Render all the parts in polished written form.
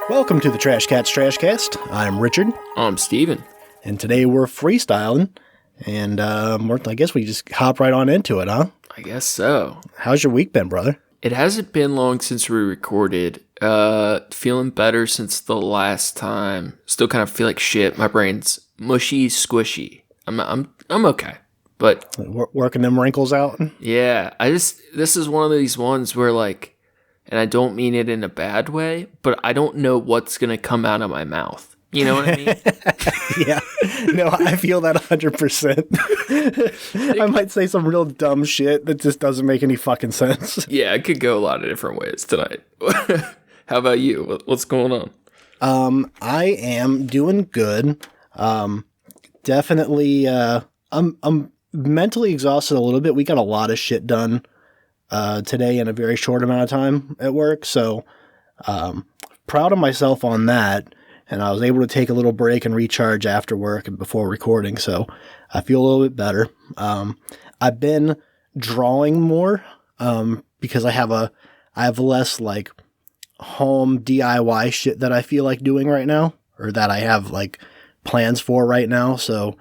Welcome to the Trash Cats Trashcast. I'm Richard, I'm Steven. and today we're freestyling, and I guess we just hop right on into it, huh? I guess so. How's your week been, brother? It hasn't been long since we recorded. Feeling better since the last time. Still kind of feel like shit. My brain's mushy, squishy. I'm okay. But Working them wrinkles out? yeah, this is one of these ones where like, and I don't mean it in a bad way, but I don't know what's going to come out of my mouth. You know what I mean? Yeah. No, I feel that 100%. I might say some real dumb shit that just doesn't make any fucking sense. Yeah, it could go a lot of different ways tonight. How about you? What's going on? I am doing good. Definitely, I'm mentally exhausted a little bit. We got a lot of shit done today in a very short amount of time at work, so proud of myself on that. And I was able to take a little break and recharge after work and before recording, so I feel a little bit better. I've been drawing more because I have less like home DIY shit that I feel like doing right now, or that I have like plans for right now. So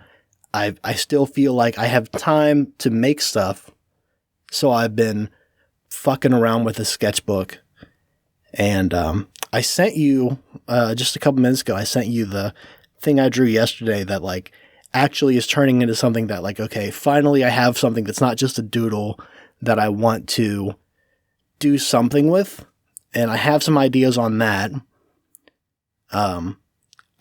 I still feel like I have time to make stuff. So I've been fucking around with a sketchbook, and I sent you just a couple minutes ago. I sent you the thing I drew yesterday that like actually is turning into something that like, okay, finally I have something that's not just a doodle that I want to do something with, and I have some ideas on that. I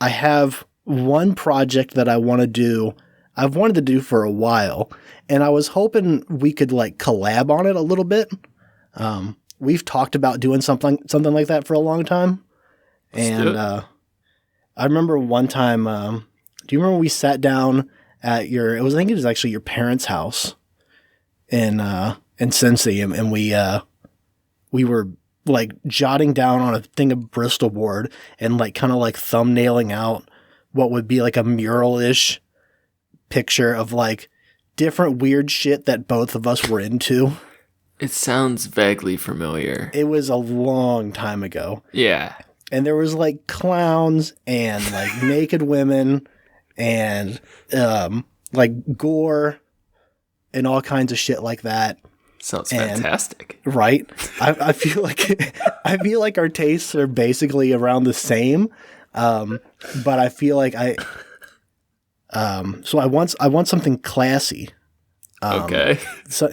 have one project that I want to do. I've wanted to do for a while, and I was hoping we could like collab on it a little bit. We've talked about doing something like that for a long time. And I remember one time, do you remember we sat down at I think it was actually your parents' house in Cincy, and we were like jotting down on a thing of Bristol board and like kind of like thumbnailing out what would be like a mural-ish picture of like different weird shit that both of us were into. It sounds vaguely familiar. It was a long time ago. Yeah. And there was like clowns and like naked women and like gore and all kinds of shit like that. Sounds fantastic. Right? I feel like our tastes are basically around the same. But I feel like so I want something classy. Okay. So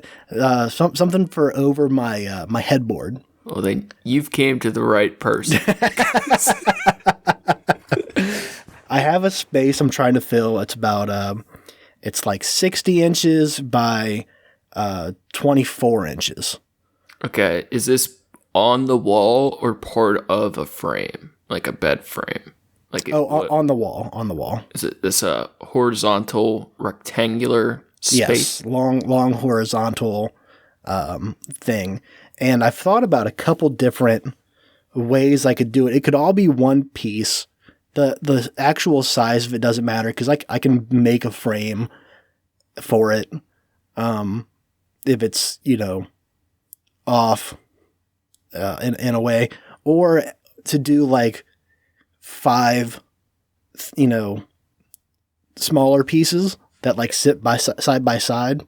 something for over my my headboard. Well, then you've came to the right person. I have a space I'm trying to fill. It's about it's like 60 inches by 24 inches. Okay. Is this on the wall or part of a frame, like a bed frame? Like on the wall. On the wall. Is it this horizontal rectangular space? Yes, long horizontal thing. And I've thought about a couple different ways I could do it. It could all be one piece. The actual size of it doesn't matter because I can make a frame for it. If it's, off in a way. Or to do like 5, smaller pieces that like sit side by side.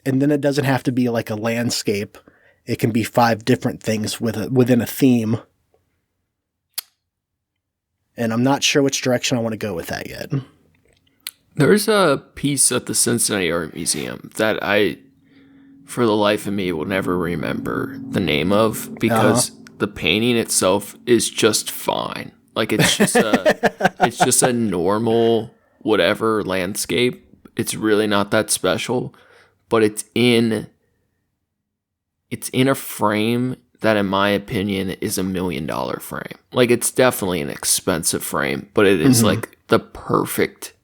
And then it doesn't have to be like a landscape. It can be 5 different things within a theme. And I'm not sure which direction I want to go with that yet. There's a piece at the Cincinnati Art Museum that I, for the life of me, will never remember the name of because the painting itself is just fine. Like it's just a normal whatever landscape. It's really not that special. But it's in a frame that, in my opinion, is $1 million frame. Like, it's definitely an expensive frame, but it is like the perfect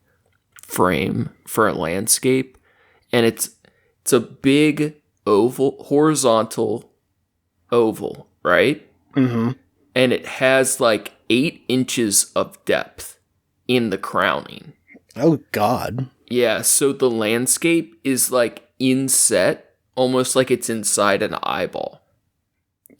frame for a landscape. And it's a big horizontal oval, right? Mm-hmm. And it has like 8 inches of depth in the crowning. Oh, God. Yeah, so the landscape is like inset, almost like it's inside an eyeball.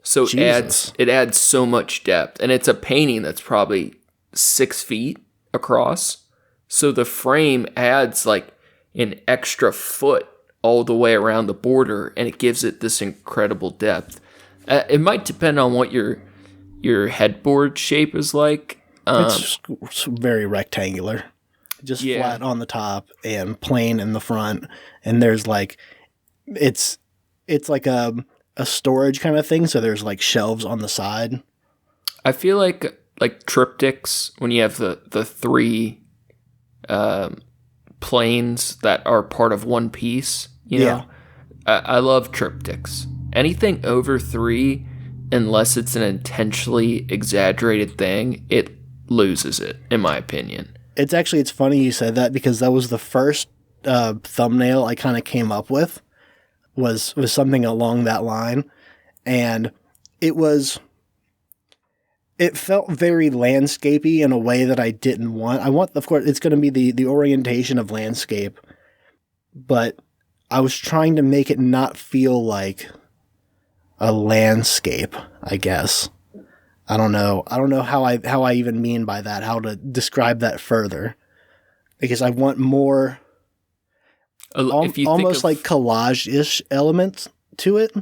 So Jesus. it adds so much depth. And it's a painting that's probably 6 feet across. So the frame adds like an extra foot all the way around the border, and it gives it this incredible depth. It might depend on what your headboard shape is like. It's very rectangular, just flat on the top and plain in the front. And there's like, it's like a storage kind of thing. So there's like shelves on the side. I feel like triptychs, when you have the three planes that are part of one piece, you know, I love triptychs. Anything over 3, unless it's an intentionally exaggerated thing, it loses it, in my opinion. It's funny you said that, because that was the first thumbnail I kind of came up with, was something along that line. And it felt very landscapey in a way that I didn't want. Of course, it's going to be the orientation of landscape, but I was trying to make it not feel like a landscape, I guess. I don't know how I even mean by that, how to describe that further, because I want more almost like collage-ish elements to it.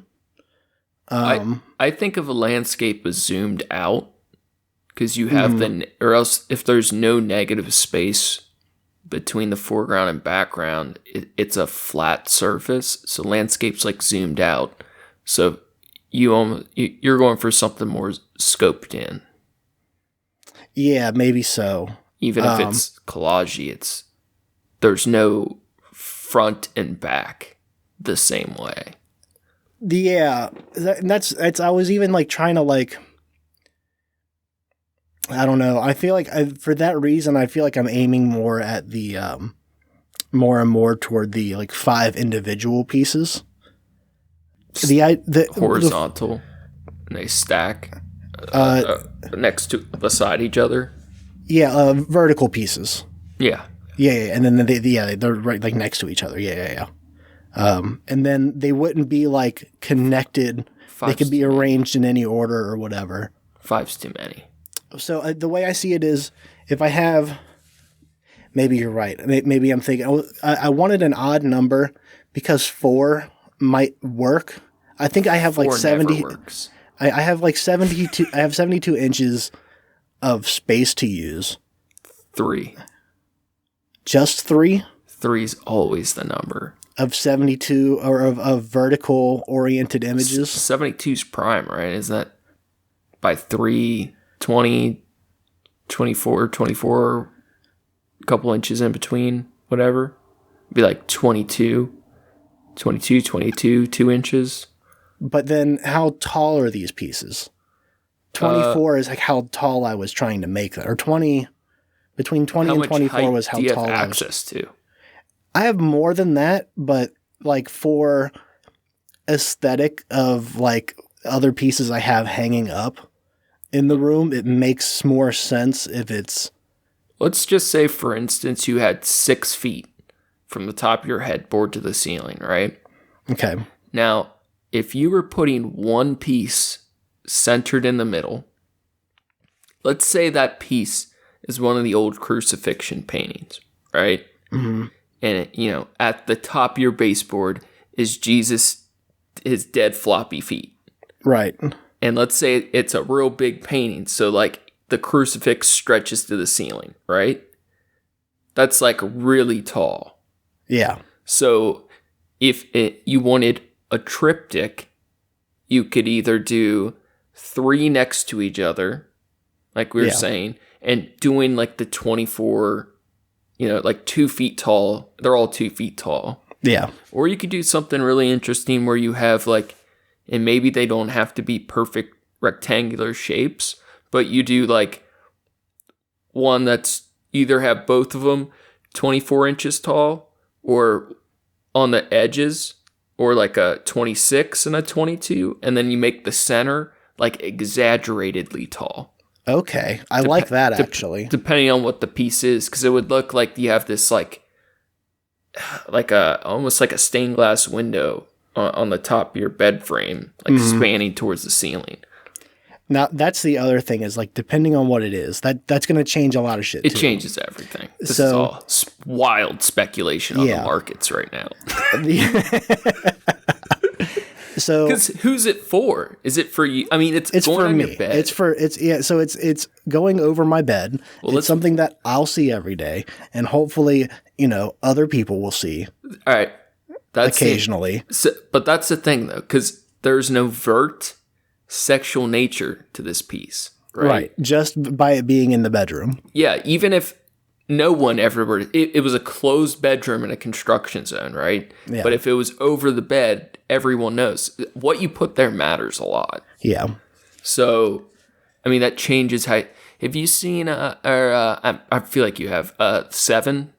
I think of a landscape as zoomed out, because you have or else if there's no negative space between the foreground and background, it's a flat surface. So landscape's like zoomed out. So you're going for something more scoped in. Yeah, maybe so. Even if it's collagey, there's no front and back the same way. Yeah, that's I was even like trying to like, I don't know. I feel like for that reason, I feel like I'm aiming more at the more and more toward the like 5 individual pieces. The horizontal, and they stack next to beside each other. Yeah, vertical pieces. Yeah, and then they're right like next to each other. Yeah. And then they wouldn't be like connected. They could be arranged in any order or whatever. 5's too many. So the way I see it is, if I have, maybe you're right. Maybe I'm thinking, I wanted an odd number because 4 might work. I think I have like 70. Works. I have like 72. I have 72 inches of space to use. 3. Just 3? 3's always the number. Of 72 or of vertical oriented images? 72's prime, right? Is that by 3, 20, 24, a couple inches in between, whatever? It'd be like 22, 2 inches. But then how tall are these pieces? 24 is like how tall I was trying to make that. Or 20, between 20 and 24 was how tall I was. How much height do you have access to? I have more than that, but like for aesthetic of like other pieces I have hanging up in the room, it makes more sense if it's... Let's just say, for instance, you had 6 feet from the top of your headboard to the ceiling, right? Okay. Now, if you were putting one piece centered in the middle, let's say that piece is one of the old crucifixion paintings, right? Mm-hmm. And, at the top of your baseboard is Jesus, his dead floppy feet. Right. And let's say it's a real big painting. So, like, the crucifix stretches to the ceiling, right? That's, like, really tall. Yeah. So, if you wanted a triptych, you could either do 3 next to each other, like we were saying, and doing, like, the 24... like 2 feet tall. They're all 2 feet tall. Yeah. Or you could do something really interesting where you have like, and maybe they don't have to be perfect rectangular shapes, but you do like one that's either have both of them 24 inches tall, or on the edges, or like a 26 and a 22, and then you make the center like exaggeratedly tall. Okay, I like that actually. Depending on what the piece is, because it would look like you have this like almost like a stained glass window on the top of your bed frame, like spanning towards the ceiling. Now, that's the other thing is like, depending on what it is, that's going to change a lot of shit. It too. changes everything. This is all wild speculation on the markets right now. So, because who's it for? Is it for you? I mean, it's going for on me. your bed. So it's going over my bed. Well, it's something that I'll see every day, and hopefully, other people will see. All right, that's occasionally. But that's the thing, though, because there's no overt sexual nature to this piece, right? Just by it being in the bedroom. Yeah, even if no one ever were, it was a closed bedroom in a construction zone, right? Yeah. But if it was over the bed, everyone knows what you put there matters a lot. Yeah. So, I mean, that changes how. Have you seen? I feel like you have. Seven.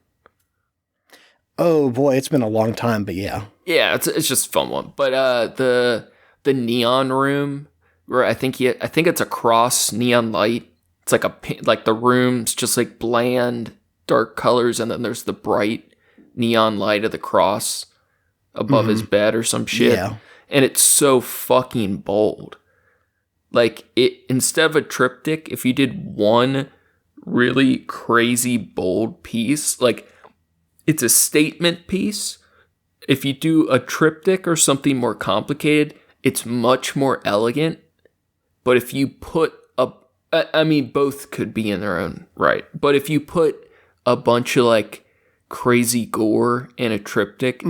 Oh boy, it's been a long time, but yeah. Yeah, it's just a fun one. But the neon room where I think it's a cross neon light. It's like the room's just like bland dark colors, and then there's the bright neon light of the cross above his bed or some shit. Yeah. And it's so fucking bold. Like instead of a triptych, if you did one really crazy bold piece, like it's a statement piece. If you do a triptych or something more complicated, it's much more elegant. But if you put both could be in their own right. But if you put a bunch of like crazy gore in a triptych,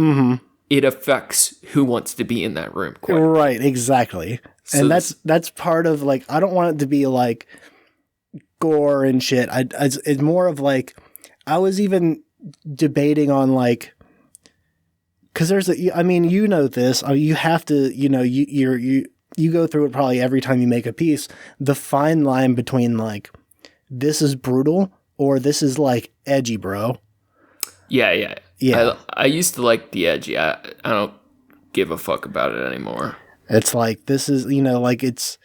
it affects who wants to be in that room. Right, exactly. So and that's part of like, I don't want it to be like gore and shit. It's more of like, I was even debating on like, because there's this, you have to, you go through it probably every time you make a piece, the fine line between like, this is brutal or this is like edgy, bro. Yeah. I used to like the edgy. I don't give a fuck about it anymore. It's like, this is, like it's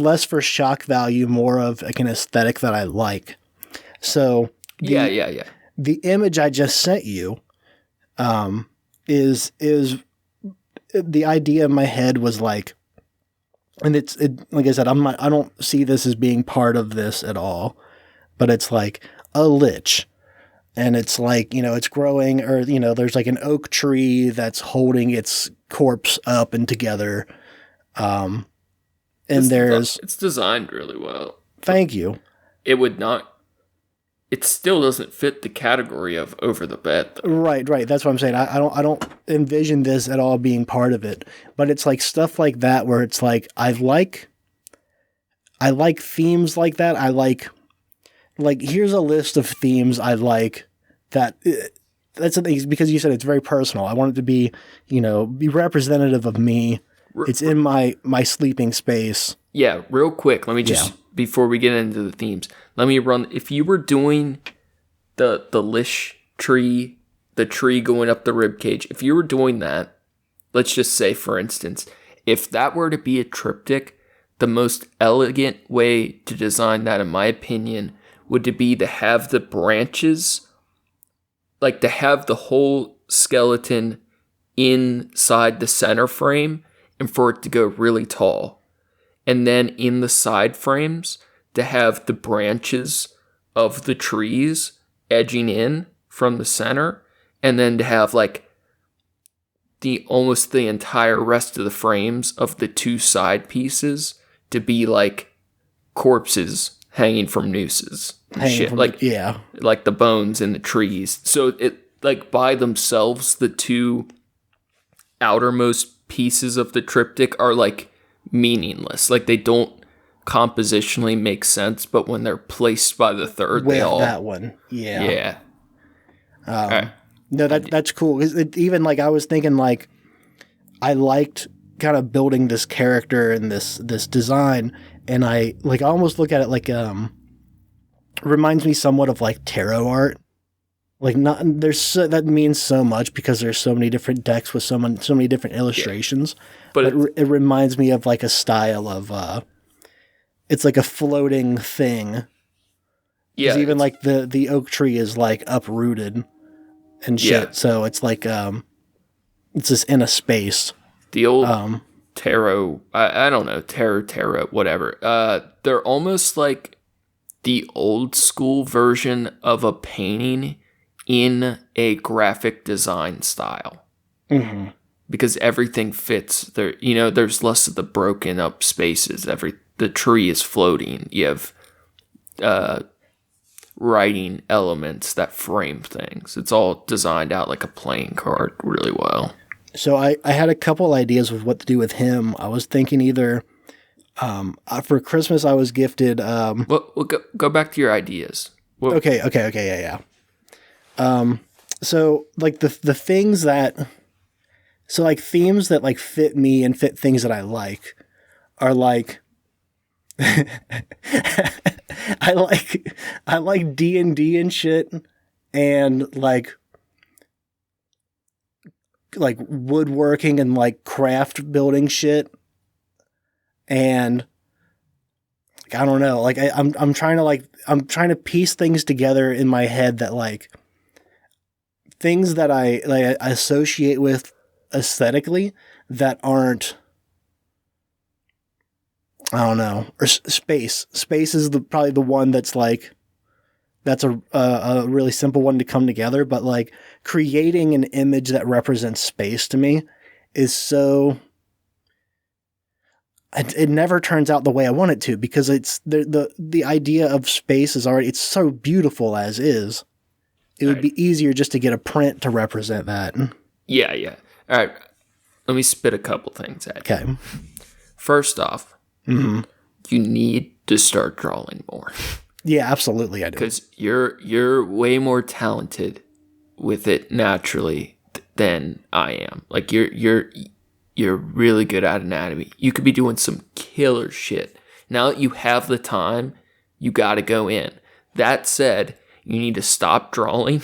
less for shock value, more of like an aesthetic that I like. So yeah. The image I just sent you, is the idea in my head was like, and like I said, I don't see this as being part of this at all, but it's like a lich, and it's like, it's growing, or, there's like an oak tree that's holding its corpse up and together. And it's designed really well. Thank you. It still doesn't fit the category of over the bed, though. Right. That's what I'm saying. I don't envision this at all being part of it, but it's like stuff like that where it's like, I like themes like that. I like here's a list of themes I like that. That's the thing, because you said it's very personal. I want it to be, be representative of me. It's in my sleeping space. Yeah, real quick. Let me just, before we get into the themes, let me run. If you were doing the lish tree, the tree going up the rib cage, if you were doing that, let's just say, for instance, if that were to be a triptych, the most elegant way to design that, in my opinion, would be to have the branches, like to have the whole skeleton inside the center frame and for it to go really tall. And then in the side frames, to have the branches of the trees edging in from the center, and then to have like almost the entire rest of the frames of the two side pieces to be like corpses hanging from nooses. Like the bones in the trees. So it like by themselves, the two outermost pieces of the triptych are like meaningless. Like they don't compositionally make sense, but when they're placed by the third, they all that one. Yeah. Right. No, that's cool. Even like I was thinking, like I liked kind of building this character and this design, and I almost look at it like reminds me somewhat of like tarot art. Like that means so much because there's so many different decks with so many different illustrations. Yeah. But it reminds me of like a style of it's like a floating thing. Yeah. Even like the oak tree is like uprooted and shit. Yeah. So it's like It's just in a space. The old tarot, I don't know, tarot, whatever. They're almost like the old school version of a painting in a graphic design style. Mm-hmm. Because everything fits there. There's less of the broken up spaces. The tree is floating. You have writing elements that frame things. It's all designed out like a playing card really well. So I had a couple ideas of what to do with him. I was thinking either for Christmas I was gifted. Well, go back to your ideas. Okay, yeah. So like the things that. So like themes that like fit me and fit things that I like are like I like D&D and shit and like woodworking and like craft building shit and I don't know, like I'm trying to piece things together in my head that like things that I associate with aesthetically that aren't, I don't know, or space is probably the one that's like that's a really simple one to come together, but like creating an image that represents space to me is so it never turns out the way I want it to, because it's the idea of space is already, it's so beautiful as is. It would be easier just to get a print to represent that. Yeah. All right, let me spit a couple things at you. Okay. First off, you need to start drawing more. Yeah, absolutely, I do. Because you're way more talented with it naturally than I am. Like you're really good at anatomy. You could be doing some killer shit. Now that you have the time, you got to go in. That said, you need to stop drawing.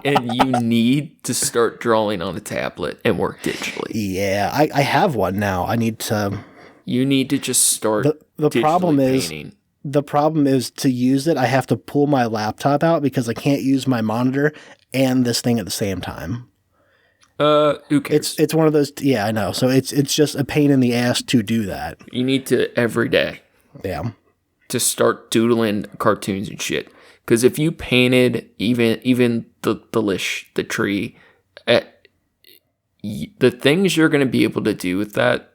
And you need to start drawing on a tablet and work digitally. Yeah, I have one now. I need to... You need to just start the problem painting. is the problem is to use it, I have to pull my laptop out because I can't use my monitor and this thing at the same time. Who cares? It's one of those... Yeah, I know. So it's just a pain in the ass to do that. You need to every day. Yeah. To start doodling cartoons and shit. Because if you painted even the tree, the things you're going to be able to do with that,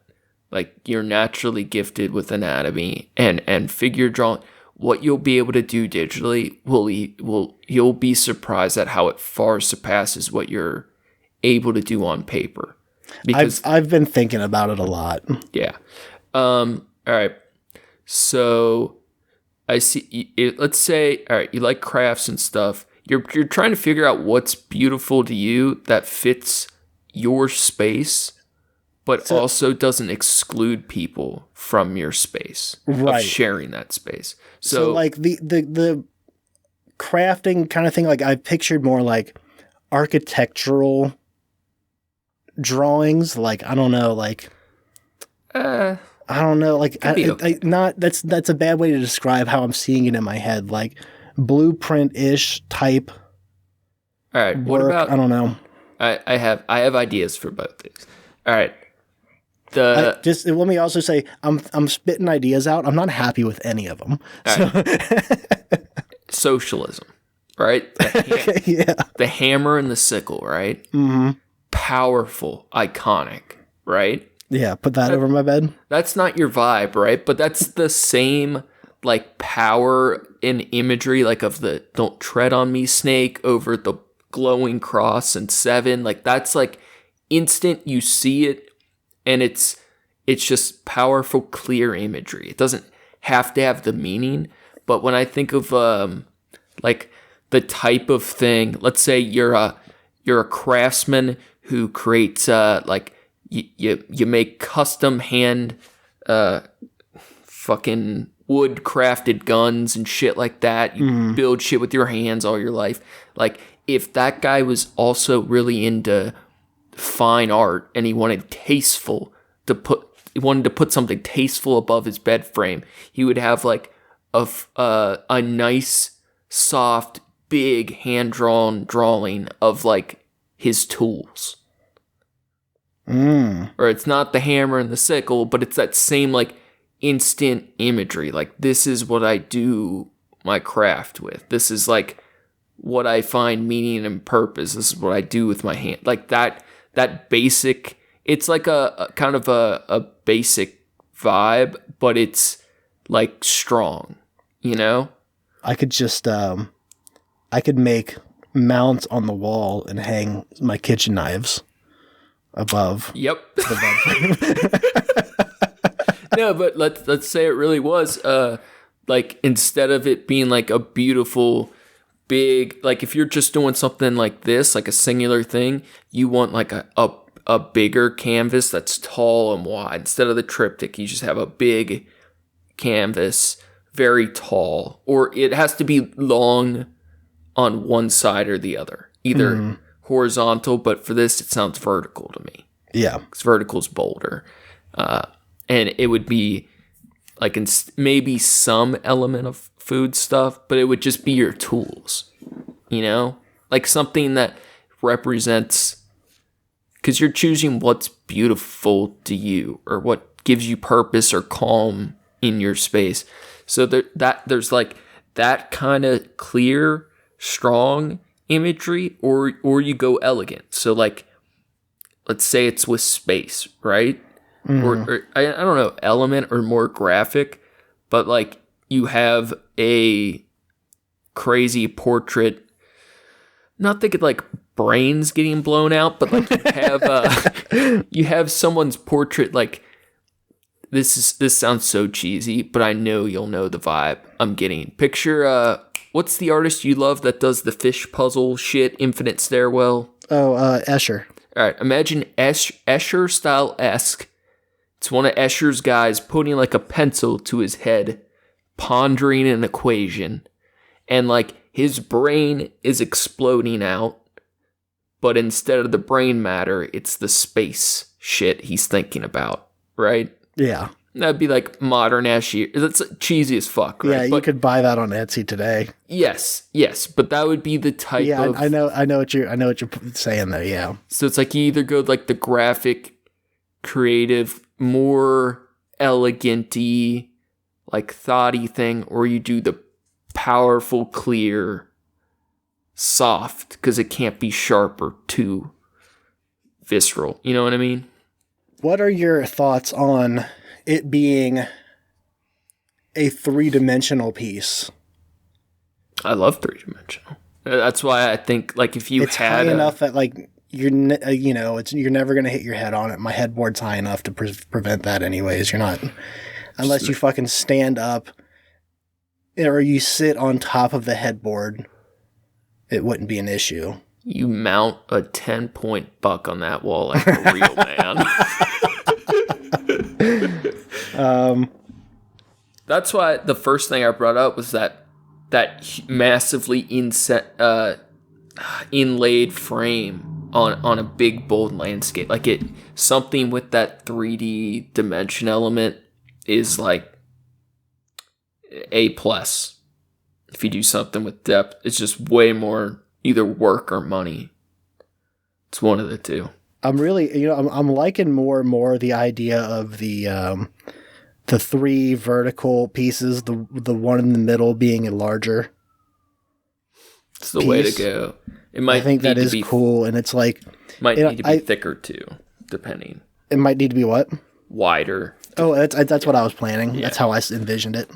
like you're naturally gifted with anatomy and figure drawing, what you'll be able to do digitally you'll be surprised at how it far surpasses what you're able to do on paper. Because I've been thinking about it a lot. Yeah. All right. So I see. Let's say, all right, you like crafts and stuff. You're trying to figure out what's beautiful to you that fits your space, but also doesn't exclude people from your space of sharing that space. So like the crafting kind of thing, like I pictured more like architectural drawings. Like I don't know, like. I don't know, like that's a bad way to describe how I'm seeing it in my head, like blueprint-ish type. All right, work. What about? I don't know. I have ideas for both these. All right, just let me also say I'm spitting ideas out. I'm not happy with any of them. So. Right. Socialism, right? The hammer and the sickle, right? Mm-hmm. Powerful, iconic, right? Yeah, put that over my bed. That's not your vibe, right? But that's the same, like, power and imagery, like, of the "Don't Tread on Me" snake over the glowing cross and Seven. Like, that's, like, instant. You see it, and it's just powerful, clear imagery. It doesn't have to have the meaning. But when I think of, like, the type of thing, let's say you're a craftsman who creates, like, you make custom hand fucking wood crafted guns and shit like that. You build shit with your hands all your life. Like if that guy was also really into fine art and he wanted to put something tasteful above his bed frame, he would have like a nice soft big hand drawn drawing of like his tools. Mm. Or it's not the hammer and the sickle, but it's that same like instant imagery. Like, this is what I do my craft with. This is like what I find meaning and purpose. This is what I do with my hand. Like that basic, it's like a kind of a basic vibe, but it's like strong, you know? I could just, I could make mounts on the wall and hang my kitchen knives above. Yep. No, but let's say it really was like, instead of it being like a beautiful big, like if you're just doing something like this, like a singular thing, you want like a bigger canvas that's tall and wide. Instead of the triptych, you just have a big canvas, very tall, or it has to be long on one side or the other, either horizontal, but for this it sounds vertical to me. Yeah, because vertical's bolder, and it would be like maybe some element of food stuff, but it would just be your tools, you know, like something that represents, because you're choosing what's beautiful to you or what gives you purpose or calm in your space. So there's like that kind of clear, strong imagery, or you go elegant. So like, let's say it's with space, right? Or I don't know, element or more graphic, but like you have a crazy portrait, not thinking like brains getting blown out, but like you have someone's portrait. Like, this sounds so cheesy, but I know you'll know the vibe I'm getting. Picture what's the artist you love that does the fish puzzle shit, Infinite Stairwell? Oh, Escher. All right, imagine Escher style-esque. It's one of Escher's guys putting like a pencil to his head, pondering an equation, and like his brain is exploding out, but instead of the brain matter, it's the space shit he's thinking about, right? Yeah. That'd be like modern ass shit. That's cheesy as fuck, right? Yeah, you could buy that on Etsy today. Yes, but that would be the type of... I know what you're saying though, yeah. So it's like you either go like the graphic, creative, more elegant-y, like thoughty thing, or you do the powerful, clear, soft, because it can't be sharp or too visceral. You know what I mean? What are your thoughts on it being a 3-dimensional piece? I love 3-dimensional. That's why I think like if you it's had high enough that like you're never gonna hit your head on it. My headboard's high enough to prevent that, anyways. You're not, unless you fucking stand up or you sit on top of the headboard. It wouldn't be an issue. You mount a 10-point buck on that wall like a real man. That's why the first thing I brought up was that massively inlaid frame on a big bold landscape. Like something with that 3D dimension element is like A+. If you do something with depth, it's just way more either work or money. It's one of the two. I'm really, I'm liking more and more the idea of the 3 vertical pieces, the one in the middle being a larger. It's the way to go. It might. I think that is cool, and it's like might need to be thicker too, depending. It might need to be what? Wider. Oh, that's what I was planning. Yeah. That's how I envisioned it.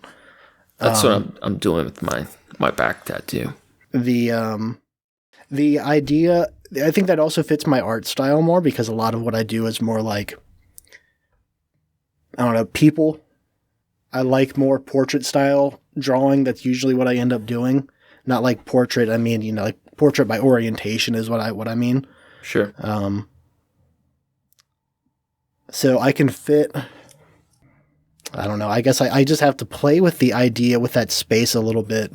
That's what I'm doing with my back tattoo. The idea, I think that also fits my art style more, because a lot of what I do is more like, I don't know, people. I like more portrait style drawing. That's usually what I end up doing. Not like portrait. I mean, like portrait by orientation is what I mean. Sure. So I can fit, I don't know. I guess I just have to play with the idea with that space a little bit.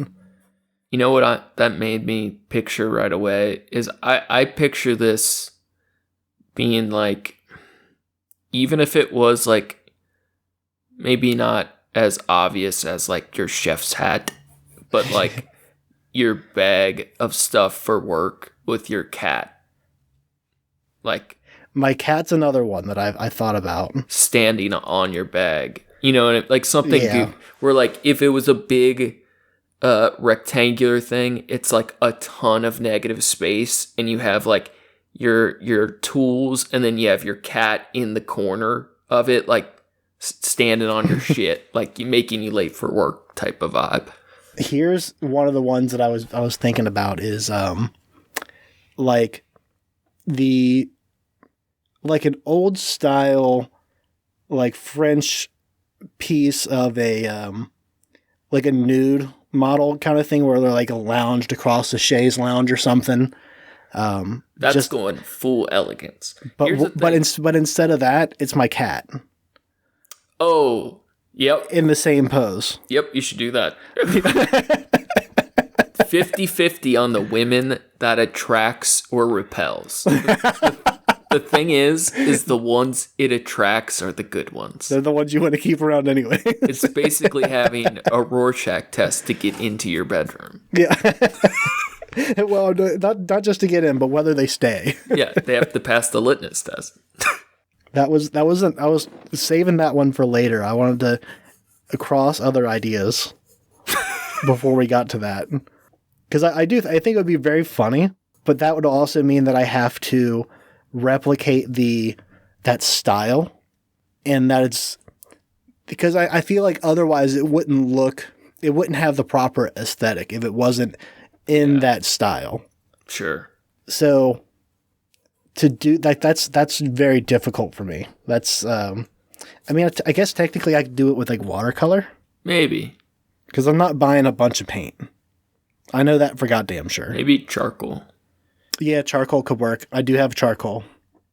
You know what that made me picture right away is I picture this being like, even if it was like maybe not as obvious as like your chef's hat, but like your bag of stuff for work with your cat like My cat's another one that I thought about. standing on your bag. You know, and like something Yeah. where like if it was a big rectangular thing, it's like a ton of negative space, and you have like your tools, and then you have your cat in the corner of it, like standing on your shit, like making you late for work type of vibe. Here's one of the ones that I was thinking about is like the like an old style like French piece of a like a nude model kind of thing where they're like lounged across a chaise lounge or something. That's just going full elegance. But instead of that, it's my cat. Oh, yep. In the same pose. Yep, you should do that. 50-50 on the women that attracts or repels. The thing is the ones it attracts are the good ones. They're the ones you want to keep around anyway. It's basically having a Rorschach test to get into your bedroom. Yeah. Well, not just to get in, but whether they stay. Yeah, they have to pass the litmus test. I was saving that one for later. I wanted to cross other ideas before we got to that. Because I think it would be very funny, but that would also mean that I have to replicate that style, and that it's because I feel like otherwise it wouldn't have the proper aesthetic if it wasn't in that style. Sure. So to do that's very difficult for me. That's I mean, I guess technically I could do it with like watercolor. Maybe. Because I'm not buying a bunch of paint. I know that for goddamn sure. Maybe charcoal. Yeah, charcoal could work. I do have charcoal.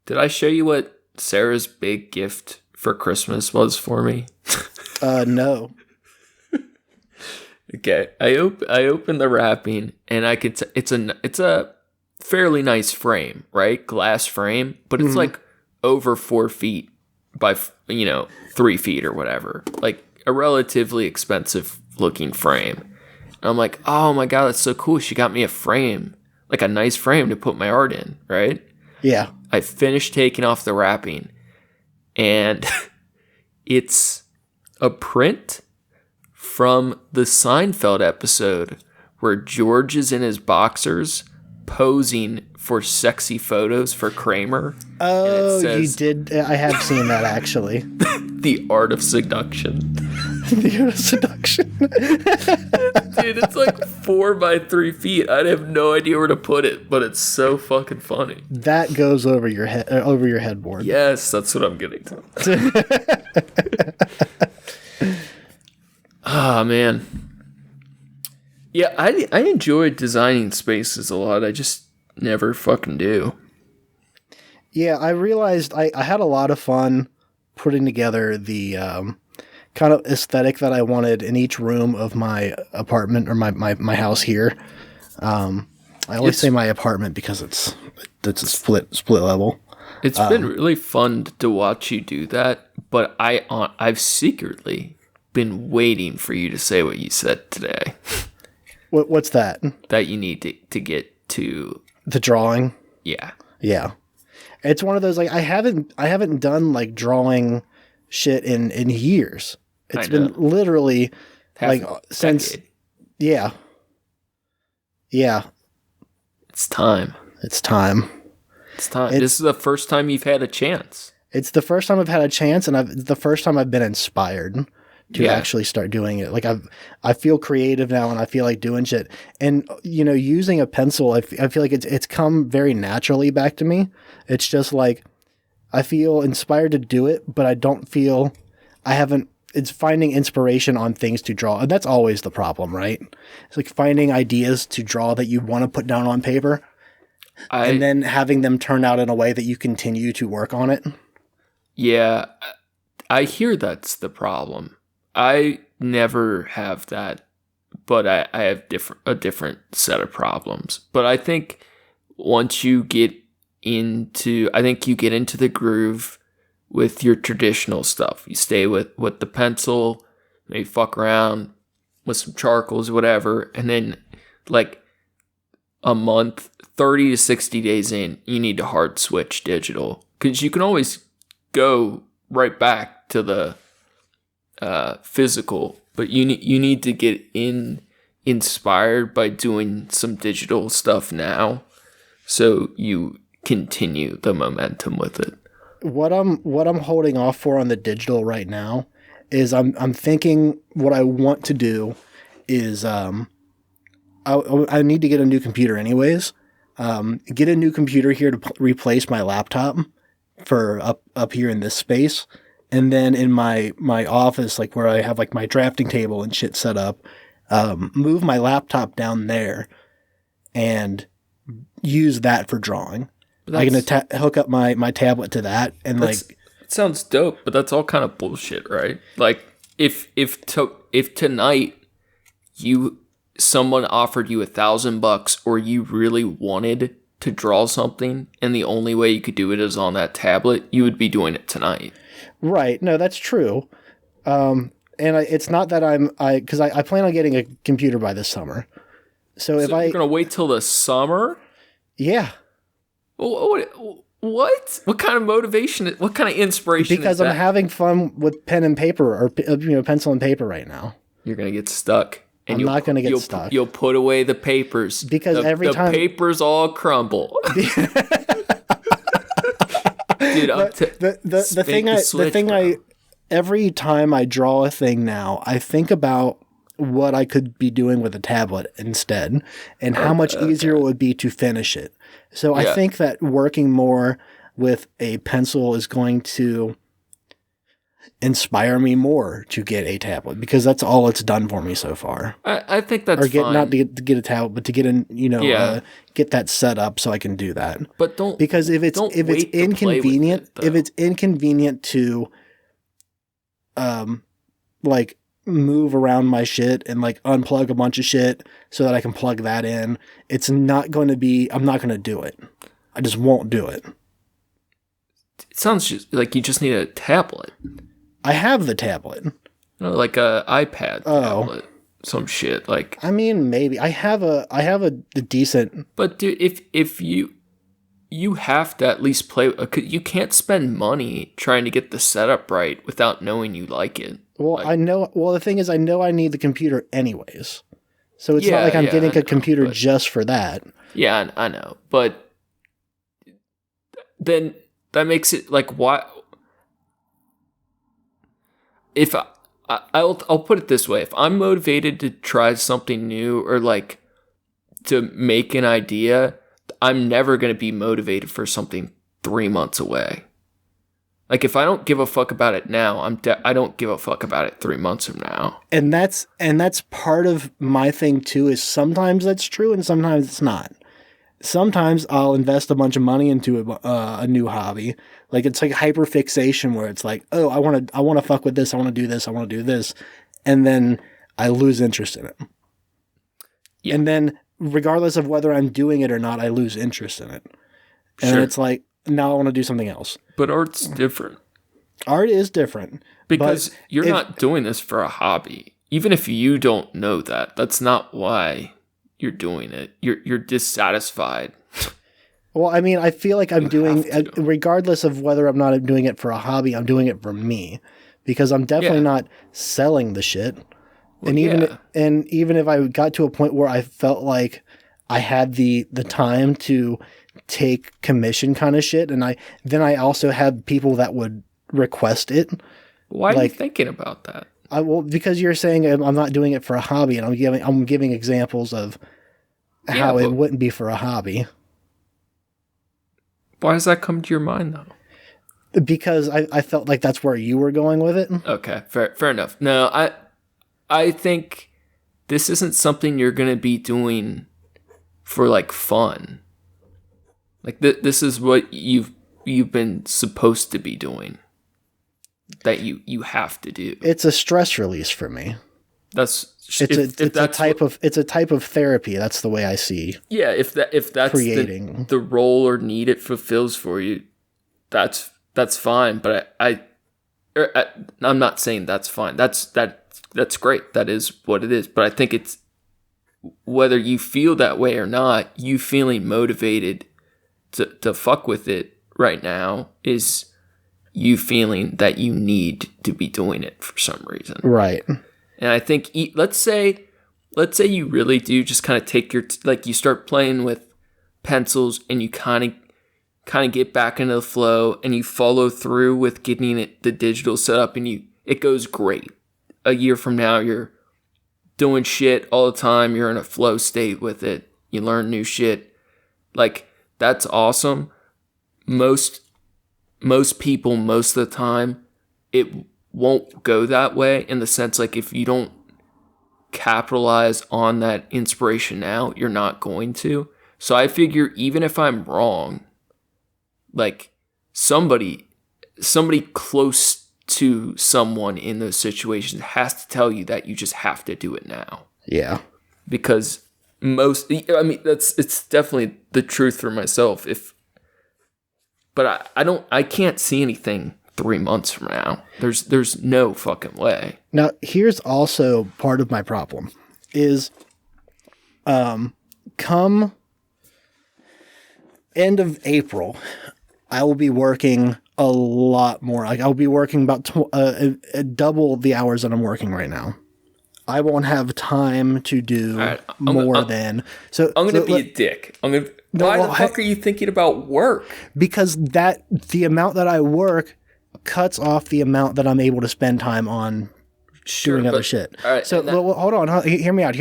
Did I show you what Sarah's big gift for Christmas was for me? No. Okay, I opened the wrapping, and I could. It's a fairly nice frame, right? Glass frame, but it's like over 4 feet by 3 feet or whatever. Like a relatively expensive looking frame. And I'm like, oh my god, that's so cool. She got me a frame, like a nice frame to put my art in, right? Yeah. I finished taking off the wrapping, and it's a print from the Seinfeld episode where George is in his boxers posing for sexy photos for Kramer. Oh, you did. I have seen that actually. The Art of Seduction. The Art of Seduction. Dude, it's like 4 by 3 feet. I'd have no idea where to put it, but it's so fucking funny. That goes over your head, over your headboard. Yes, that's what I'm getting to. Ah, man. Yeah, I enjoy designing spaces a lot. I just never fucking do. Yeah, I realized I had a lot of fun putting together the kind of aesthetic that I wanted in each room of my apartment or my house here. I always say my apartment because it's a split level. It's been really fun to watch you do that, but I've secretly been waiting for you to say what you said today. What's that? That you need to get to the drawing. Yeah. Yeah. It's one of those, like, I haven't done like drawing shit in years. It's been literally like since yeah. Yeah. It's time. It's time. This is the first time you've had a chance. It's the first time I've had a chance, and it's the first time I've been inspired to actually start doing it. Like I feel creative now, and I feel like doing shit. And using a pencil, I feel like it's come very naturally back to me. It's just like I feel inspired to do it, but I don't feel it's finding inspiration on things to draw. And that's always the problem, right? It's like finding ideas to draw that you want to put down on paper and then having them turn out in a way that you continue to work on it. Yeah, I hear that's the problem. I never have that, but I have a different set of problems. But I think once you get into the groove with your traditional stuff. You stay with the pencil, maybe fuck around with some charcoals, whatever, and then like a month, 30 to 60 days in, you need to hard switch digital, because you can always go right back to the physical, but you need to get inspired by doing some digital stuff now, so you continue the momentum with it. What I'm holding off for on the digital right now is I'm thinking what I want to do is I need to get a new computer anyways. Get a new computer here to replace my laptop for up here in this space. And then in my office, like where I have like my drafting table and shit set up, move my laptop down there and use that for drawing. I can hook up my tablet to that and like. It sounds dope, but that's all kind of bullshit, right? Like if tonight someone offered you $1,000 or you really wanted to draw something and the only way you could do it is on that tablet, you would be doing it tonight. Right. No, that's true. And it's not that because I plan on getting a computer by this summer. So if you're going to wait till the summer? Yeah. What? What kind of motivation? What kind of inspiration? Because I'm having fun with pen and paper or pencil and paper right now. You're going to get stuck. And I'm not going to get stuck. You'll put away the papers. Because every time... The papers all crumble. Dude, every time I draw a thing now, I think about what I could be doing with a tablet instead and how much easier it would be to finish it. So I think that working more with a pencil is going to inspire me more to get a tablet because that's all it's done for me so far. I think that's fine. Not to get a tablet, but to get get that set up so I can do that. But don't because if it's inconvenient, if it's inconvenient to like move around my shit and like unplug a bunch of shit so that I can plug that in, I'm not going to do it. I just won't do it. It sounds just like you just need a tablet. I have the tablet. No, like a iPad tablet. Some shit like. I mean, maybe I have a decent. But dude, if you have to at least play. You can't spend money trying to get the setup right without knowing you like it. Well, I know. Well, the thing is, I know I need the computer anyways, so it's not like I'm getting a computer just for that. Yeah, I know, but then that makes it like why. If I'll put it this way, if I'm motivated to try something new or like to make an idea, I'm never going to be motivated for something 3 months away. Like if I don't give a fuck about it now, I don't give a fuck about it 3 months from now. And that's part of my thing too. Is sometimes that's true and sometimes it's not. Sometimes I'll invest a bunch of money into a new hobby. Like it's like hyperfixation where it's like, oh, I want to fuck with this. I want to do this. I want to do this. And then I lose interest in it. Yeah. And then regardless of whether I'm doing it or not, I lose interest in it. And it's like, now I want to do something else. But art's different. Art is different. Because you're not doing this for a hobby. Even if you don't know that, that's not why you're doing it. You're dissatisfied. Well, I mean, I feel like I'm doing, regardless of whether I'm not doing it for a hobby, I'm doing it for me, because I'm definitely not selling the shit. Well, and even if I got to a point where I felt like I had the time to take commission kind of shit, and I also had people that would request it. Why are you thinking about that? Well, because you're saying I'm not doing it for a hobby, and I'm giving examples of how it wouldn't be for a hobby. Why does that come to your mind, though? Because I felt like that's where you were going with it. Okay, fair enough. No, I think this isn't something you're going to be doing for like fun. Like this is what you've been supposed to be doing. That you have to do. It's a stress release for me. It's a type of therapy. That's the way I see. Yeah, if that's creating the role or need it fulfills for you, that's fine. But I'm not saying that's fine. That's great. That is what it is. But I think whether you feel that way or not, you feeling motivated to fuck with it right now is you feeling that you need to be doing it for some reason. Right. And I think, let's say you really do just kind of take your, like you start playing with pencils and you kind of get back into the flow and you follow through with getting the digital set up and it goes great. A year from now, you're doing shit all the time. You're in a flow state with it. You learn new shit. Like, that's awesome. Most people, most of the time, it won't go that way, in the sense, like, if you don't capitalize on that inspiration now, you're not going to. So I figure, even if I'm wrong, like, somebody close to someone in those situations has to tell you that you just have to do it now. Yeah. Because it's definitely the truth for myself. But I can't see anything 3 months from now. There's no fucking way. Now, here's also part of my problem is, come end of April, I will be working a lot more. Like, I'll be working about double the hours that I'm working right now. I won't have time to do more than. So I'm going to be a dick. Why the fuck are you thinking about work? Because the amount that I work cuts off the amount that I'm able to spend time on doing other shit. All right, so hold on. Hear me out.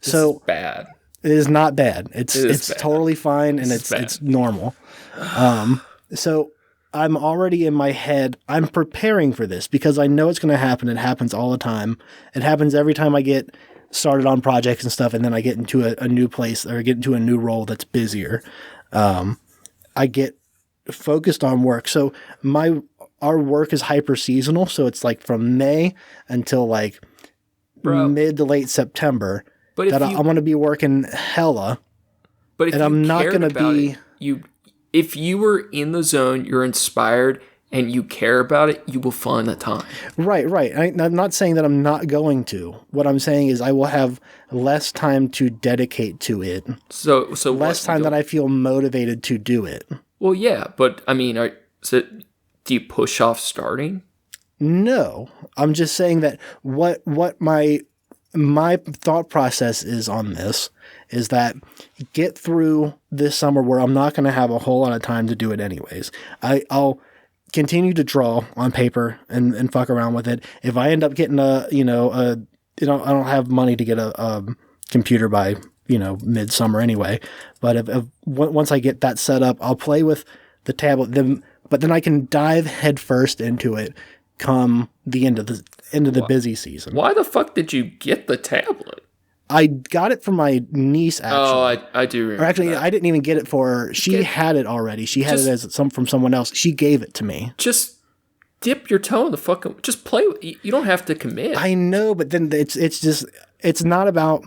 This is bad. It is not bad. It's bad. Totally fine, and it's normal. So I'm already in my head. I'm preparing for this because I know it's going to happen. It happens all the time. It happens every time I get started on projects and stuff, and then I get into a new place or get into a new role that's busier. I get focused on work. So our work is hyper seasonal. So it's like from May until like mid to late September. But I'm going to be working hella. But if I'm not going to be if you were in the zone, you're inspired, and you care about it, you will find the time. Right. I'm not saying that I'm not going to. What I'm saying is I will have less time to dedicate to it. So less time that I feel motivated to do it. Well, yeah, but I mean, do you push off starting? No, I'm just saying that what my thought process is on this is that get through this summer where I'm not going to have a whole lot of time to do it anyways. I'll continue to draw on paper and fuck around with it. If I end up getting I don't have money to get a computer by, midsummer anyway. But if once I get that set up, I'll play with the tablet. But then I can dive headfirst into it come the end of the busy season. Why the fuck did you get the tablet? I got it from my niece, actually. Oh, I do remember. Or actually, that. I didn't even get it for her. She had it already. She had it from someone else. She gave it to me. Just dip your toe in the fucking... Just play. You don't have to commit. I know, but then it's not about...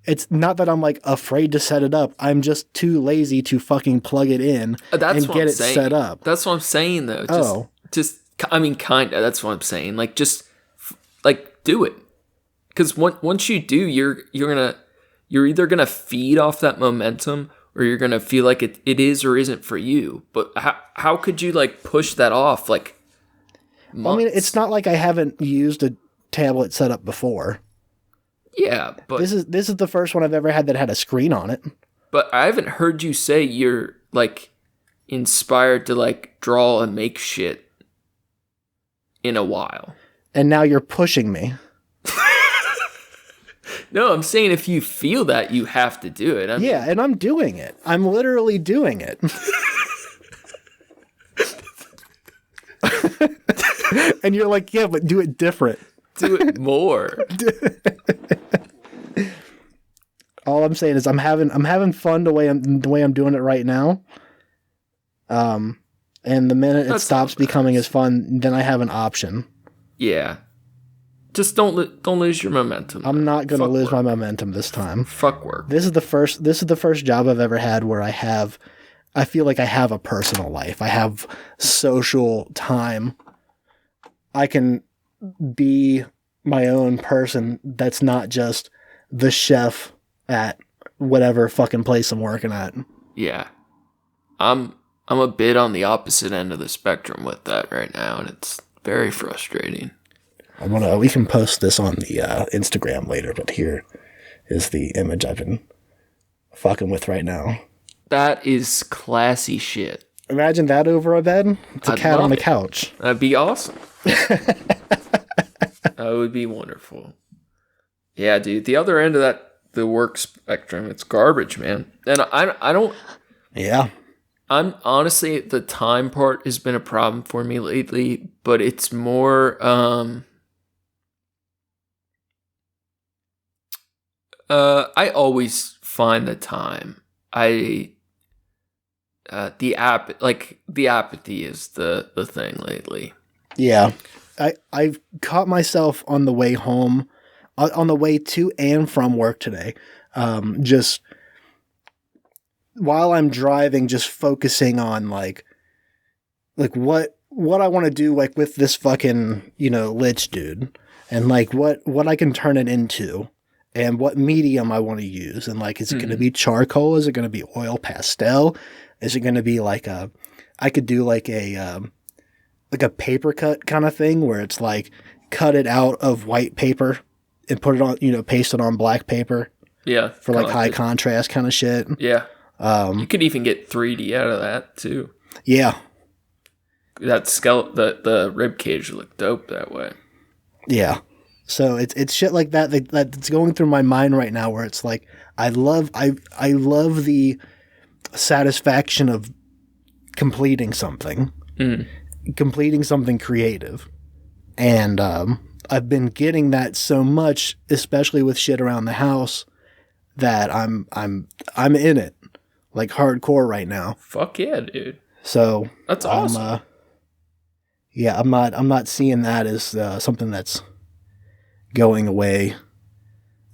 It's not that I'm like afraid to set it up. I'm just too lazy to fucking plug it in and get it set up. That's what I'm saying, though. Kind of. That's what I'm saying. Like, just do it. Because once you do, you're either gonna feed off that momentum, or you're gonna feel like it is or isn't for you. But how could you push that off months? I mean, it's not like I haven't used a tablet setup before. Yeah, but this is the first one I've ever had that had a screen on it. But I haven't heard you say you're inspired to draw and make shit in a while. And now you're pushing me. No, I'm saying if you feel that, you have to do it. Yeah, and I'm doing it. I'm literally doing it. And you're like, yeah, but do it different. Do it more. All I'm saying is I'm having fun the way I'm doing it right now. And the minute it stops becoming as fun, then I have an option. Yeah. Just don't lose your momentum. I'm not going to lose my momentum this time. Fuck work. This is the first job I've ever had where I feel like I have a personal life. I have social time. I can be my own person that's not just the chef at whatever fucking place I'm working at. Yeah. I'm a bit on the opposite end of the spectrum with that right now, and it's very frustrating. We can post this on the Instagram later, but here is the image I've been fucking with right now. That is classy shit. Imagine that over a bed. It's a cat on the couch. That'd be awesome. That would be wonderful. Yeah, dude. The other end of the work spectrum, it's garbage, man. And I don't. Yeah. I'm honestly, the time part has been a problem for me lately, but it's more. I always find the time. The apathy is the thing lately. Yeah. I've caught myself on the way home, on the way to and from work today, just while I'm driving, just focusing on like what I want to do, like with this fucking, lich dude, and like what I can turn it into, and what medium I want to use, and like, is it going to be charcoal? Is it going to be oil pastel? Is it going to be like I could do like a paper cut kind of thing where it's like cut it out of white paper and put it on, paste it on black paper. Yeah. For like high contrast kind of shit. Yeah. You could even get 3D out of that too. Yeah. That the rib cage looked dope that way. Yeah. So it's shit like that's going through my mind right now, where it's like I love the satisfaction of completing something creative, and I've been getting that so much, especially with shit around the house, that I'm in it like hardcore right now. Fuck yeah, dude. So that's awesome. I'm not seeing that as something that's going away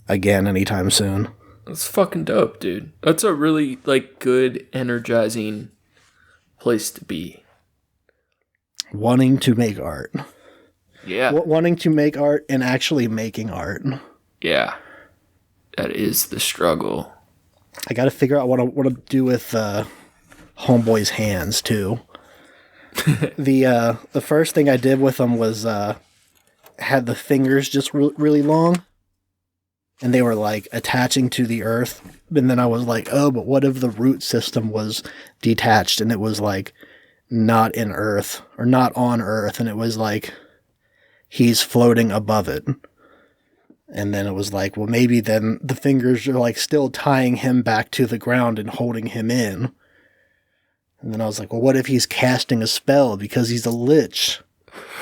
again anytime soon. That's fucking dope, dude. That's a really like good, energizing place to be. Wanting to make art. Yeah. Wanting to make art and actually making art. Yeah. That is the struggle. I got to figure out what to do with Homeboy's hands too. The first thing I did with them was had the fingers just really long, and they were like attaching to the earth. And then I was like, oh, but what if the root system was detached and it was like not in earth or not on earth, and it was like he's floating above it? And then it was like, well, maybe then the fingers are like still tying him back to the ground and holding him in. And then I was like, well, what if he's casting a spell because he's a lich?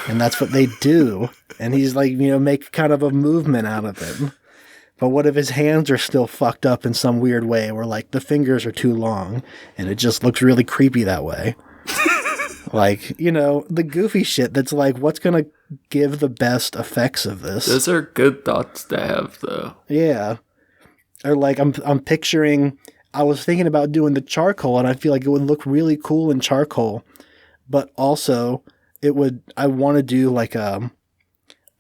And that's what they do. And he's like, make kind of a movement out of it. But what if his hands are still fucked up in some weird way where like the fingers are too long and it just looks really creepy that way? Like, the goofy shit that's like, what's going to give the best effects of this? Those are good thoughts to have, though. Yeah. Or like, I'm picturing, I was thinking about doing the charcoal, and I feel like it would look really cool in charcoal, but also I want to do like a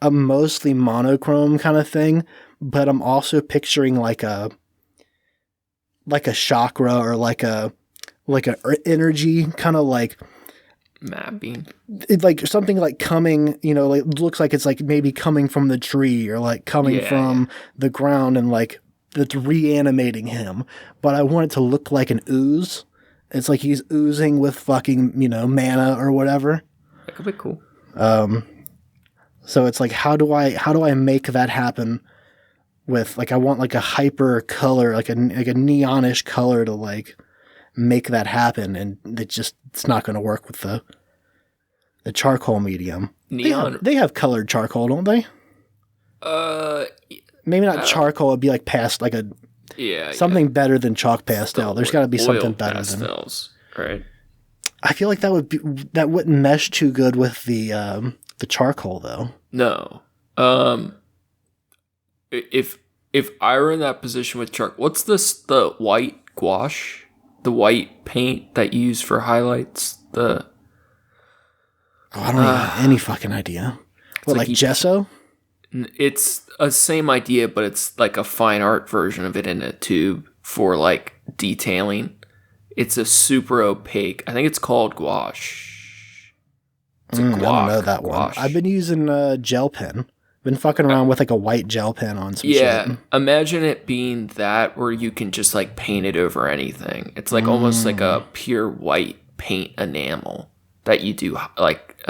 mostly monochrome kind of thing, but I'm also picturing like a chakra or like a energy kind of like mapping. It like something like coming, like looks like it's like maybe coming from the tree or like coming from the ground, and like that's reanimating him. But I want it to look like an ooze. It's like he's oozing with fucking, mana or whatever. That could be cool. So it's like, how do I make that happen with like, I want like a hyper color, like a neonish color to like make that happen, and it's not going to work with the charcoal medium. Neon. They have colored charcoal, don't they? Maybe not charcoal. It'd be like past like something better than chalk pastel. There's got to be something better pastels, right? I feel like that wouldn't mesh too good with the charcoal though. No. If I were in that position with charcoal, what's the white gouache? The white paint that you use for highlights? I don't even have any fucking idea. What, like gesso? It's a same idea, but it's like a fine art version of it in a tube for like detailing. It's a super opaque. I think it's called gouache. It's a I don't know guac. that one. Gouache. I've been using gel pen. Been fucking around with like a white gel pen on some Yeah, shit. imagine it being that where you can just like paint it over anything. It's like almost like a pure white paint enamel that you do like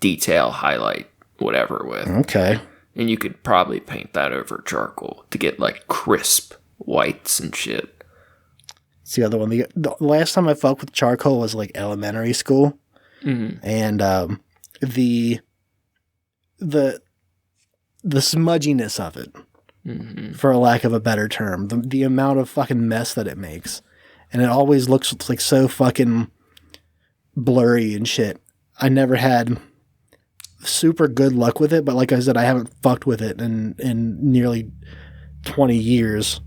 detail, highlight, whatever with. Okay. And you could probably paint that over charcoal to get like crisp whites and shit. It's the other one. The last time I fucked with charcoal was like elementary school. Mm-hmm. And the smudginess of it, for a lack of a better term, the amount of fucking mess that it makes, and it always looks like so fucking blurry and shit. I never had super good luck with it, but like I said, I haven't fucked with it in nearly 20 years.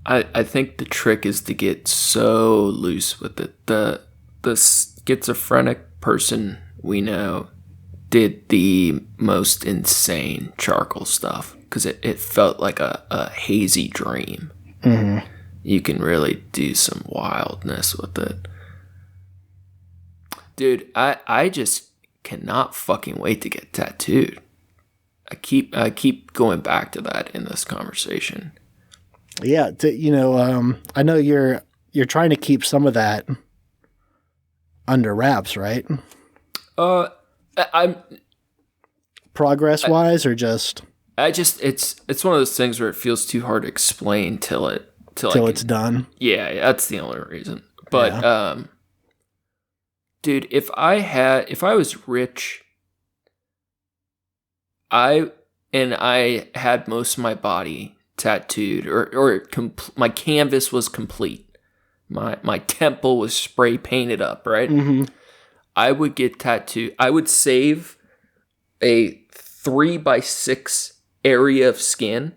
I think the trick is to get so loose with it. The schizophrenic person we know did the most insane charcoal stuff because it felt like a hazy dream. Mm-hmm. You can really do some wildness with it. Dude, I just cannot fucking wait to get tattooed. I keep going back to that in this conversation. Yeah, I know you're trying to keep some of that under wraps, right? I'm Progress wise, or just it's one of those things where it feels too hard to explain till it's done. Yeah, that's the only reason. But dude, if I was rich, I had most of my body tattooed or my canvas was complete. My temple was spray painted up, right? Mm-hmm. I would get tattooed. I would save a 3x6 area of skin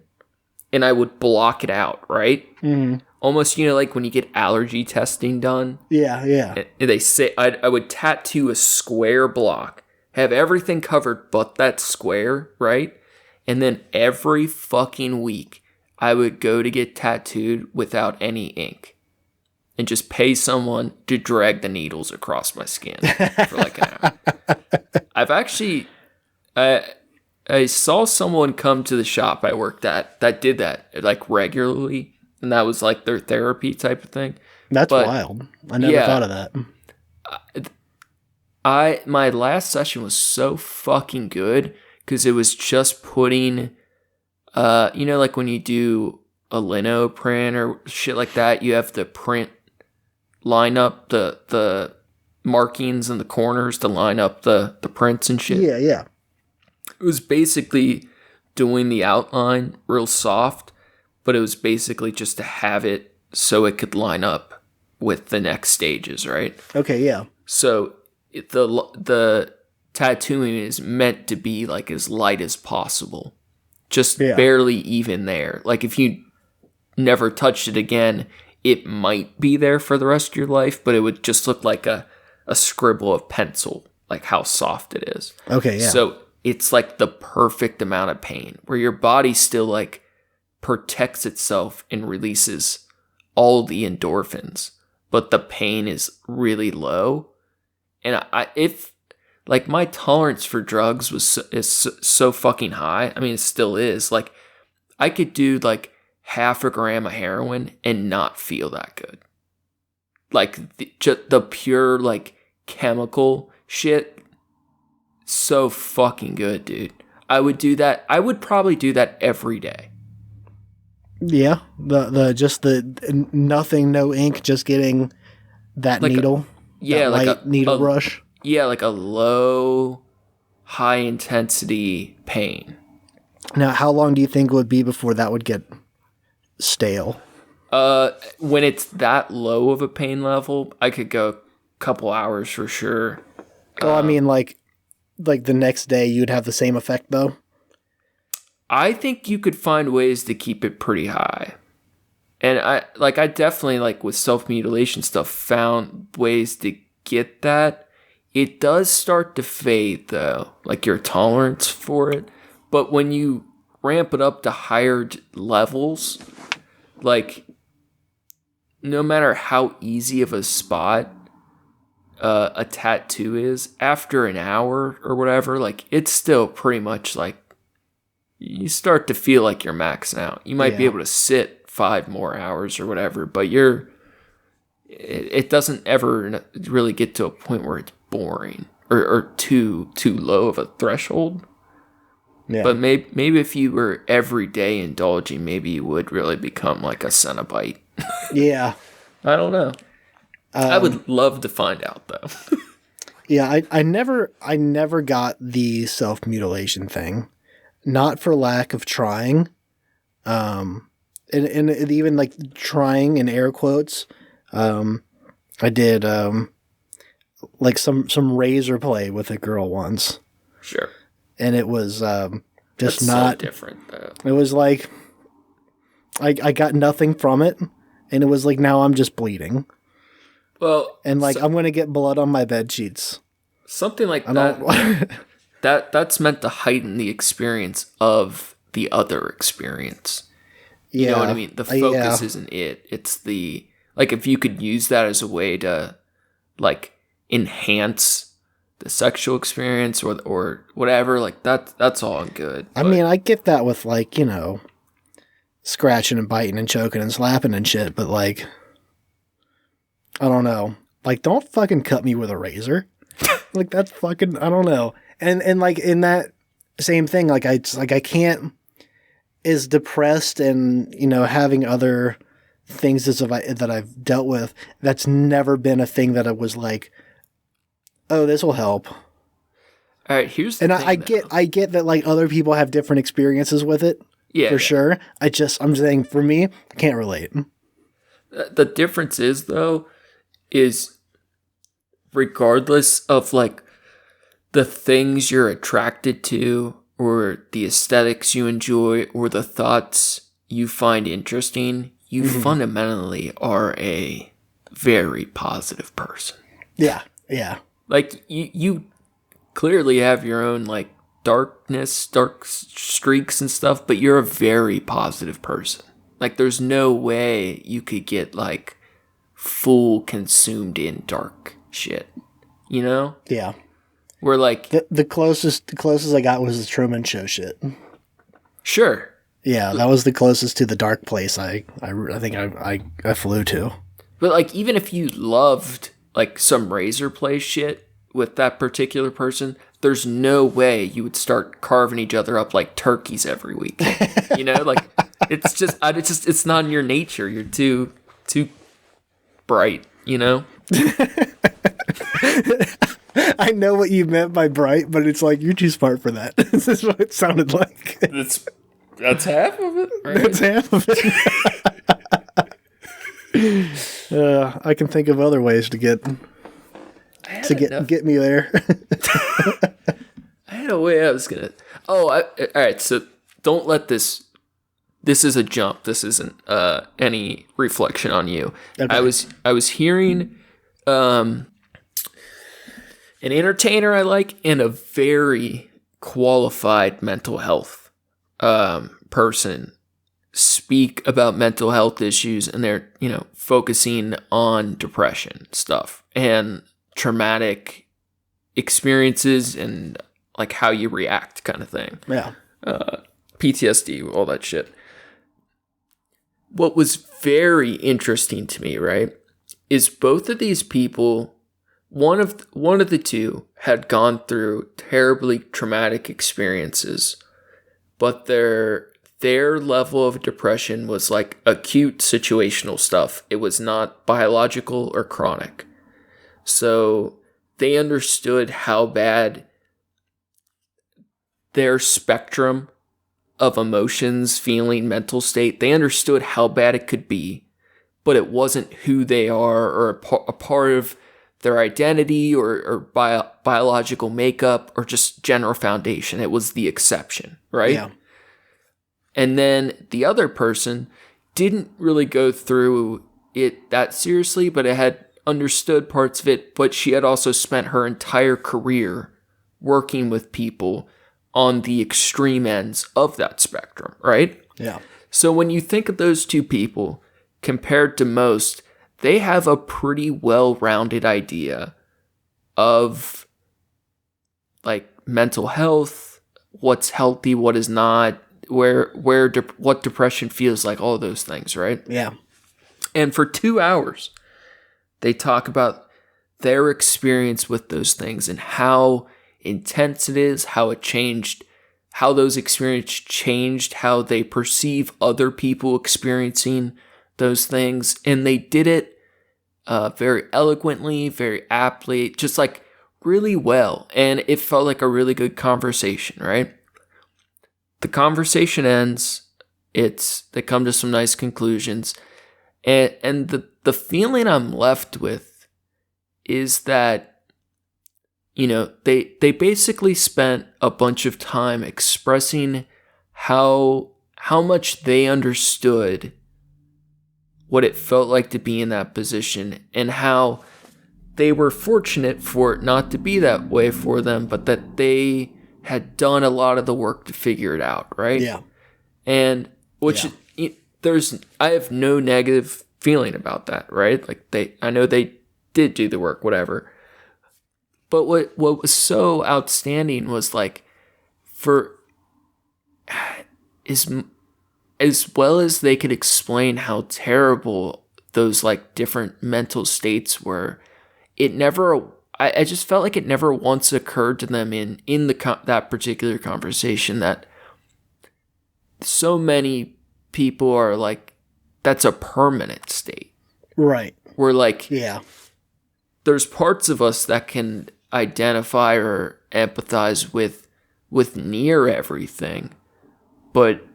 and I would block it out, right? Mm-hmm. Almost, like when you get allergy testing done. Yeah. And they say I would tattoo a square block, have everything covered but that square, right? And then every fucking week, I would go to get tattooed without any ink and just pay someone to drag the needles across my skin for like an hour. I've actually, I saw someone come to the shop I worked at that did that like regularly, and that was like their therapy type of thing. That's wild. I never thought of that. My last session was so fucking good because it was just putting, like when you do a lino print or shit like that, you have the print line up the markings in the corners to line up the prints and shit. Yeah. It was basically doing the outline real soft, but it was basically just to have it so it could line up with the next stages, right? Okay, yeah. So the tattooing is meant to be like as light as possible. Just barely even there. Like if you never touched it again, it might be there for the rest of your life, but it would just look like a scribble of pencil, like how soft it is. Okay, yeah. So it's like the perfect amount of pain where your body still like protects itself and releases all the endorphins, but the pain is really low. And if like my tolerance for drugs is so fucking high. I mean, it still is. Like I could do like half a gram of heroin and not feel that good. Like the pure like chemical shit, so fucking good, dude. I would do that. I would probably do that every day. Yeah, the nothing, no ink, just getting that like needle. That needle rush. Yeah, like a low, high intensity pain. Now, how long do you think it would be before that would get stale? When it's that low of a pain level, I could go a couple hours for sure. Well, I mean, like the next day, you'd have the same effect, though. I think you could find ways to keep it pretty high. And I definitely, like, with self-mutilation stuff, found ways to get that. It does start to fade, though, like your tolerance for it. But when you ramp it up to higher levels, like no matter how easy of a spot a tattoo is, after an hour or whatever, like it's still pretty much like you start to feel like you're maxing out. You might be able to sit 5 more hours or whatever, but it doesn't ever really get to a point where it's boring or too low of a threshold. Yeah. But maybe if you were every day indulging, maybe you would really become like a Cenobite. Yeah. I don't know. I would love to find out though. Yeah, I never got the self-mutilation thing. Not for lack of trying. And even like trying in air quotes. I did like some razor play with a girl once. Sure. And it was just That's not so different though. It was like I got nothing from it, and it was like now I'm just bleeding. Well, and like I'm gonna get blood on my bed sheets. Something like that. That's meant to heighten the experience of the other experience. You know what I mean? The focus isn't it. It's the like if you could use that as a way to like enhance the sexual experience or whatever, like that's all good. I mean, I get that with like, you know, scratching and biting and choking and slapping and shit, but like I don't know. Like don't fucking cut me with a razor. Like that's fucking I don't know. And like in that same thing, like I can't as depressed and, you know, having other things that I've dealt with, that's never been a thing that I was like, oh, this will help. All right, here's the thing. I get that like other people have different experiences with it. Yeah, for sure. I'm saying for me, I can't relate. The difference is though, is regardless of like the things you're attracted to or the aesthetics you enjoy or the thoughts you find interesting, you fundamentally are a very positive person. Yeah, yeah. Like you clearly have your own like dark streaks and stuff, but you're a very positive person. Like there's no way you could get like full consumed in dark shit. You know? Yeah. We're like the closest I got was the Truman Show shit. Sure. Yeah, that was the closest to the dark place I think I flew to. But like even if you loved like some razor play shit with that particular person, there's no way you would start carving each other up like turkeys every week. You know, like it's not in your nature. You're too bright, you know? I know what you meant by bright, but it's like you're too smart for that. This is what it sounded like. That's half of it, right? That's half of it. I can think of other ways to get me there. I had a way I was gonna. All right. So don't let this. This is a jump. This isn't any reflection on you. Okay. I was hearing an entertainer I like and a very qualified mental health person speak about mental health issues, and they're, you know, focusing on depression stuff and traumatic experiences and like how you react kind of thing. Yeah. PTSD, all that shit. What was very interesting to me, right, is both of these people, one of the two had gone through terribly traumatic experiences, but their level of depression was like acute situational stuff. It was not biological or chronic. So they understood how bad their spectrum of emotions, feeling, mental state, they understood how bad it could be, but it wasn't who they are or a part of their identity or biological makeup or just general foundation. It was the exception, right? Yeah. And then the other person didn't really go through it that seriously, but it had understood parts of it, but she had also spent her entire career working with people on the extreme ends of that spectrum, right? Yeah. So when you think of those two people compared to most, they have a pretty well-rounded idea of like mental health, what's healthy, what is not, what depression feels like, all those things, right? Yeah. And for 2 hours, they talk about their experience with those things and how intense it is, how it changed, how those experiences changed how they perceive other people experiencing those things. And they did it very eloquently, very aptly, just like really well. And it felt like a really good conversation, right? The conversation ends. They come to some nice conclusions. And the feeling I'm left with is that, you know, they basically spent a bunch of time expressing how much they understood what it felt like to be in that position, and how they were fortunate for it not to be that way for them, but that they had done a lot of the work to figure it out, right? Yeah. And which I have no negative feeling about that, right? Like I know they did do the work, whatever. But what was so outstanding was like, for as well as they could explain how terrible those like different mental states were, I just felt like it never once occurred to them in that particular conversation that so many people are like, that's a permanent state. Right. We're like, yeah, there's parts of us that can identify or empathize with near everything, but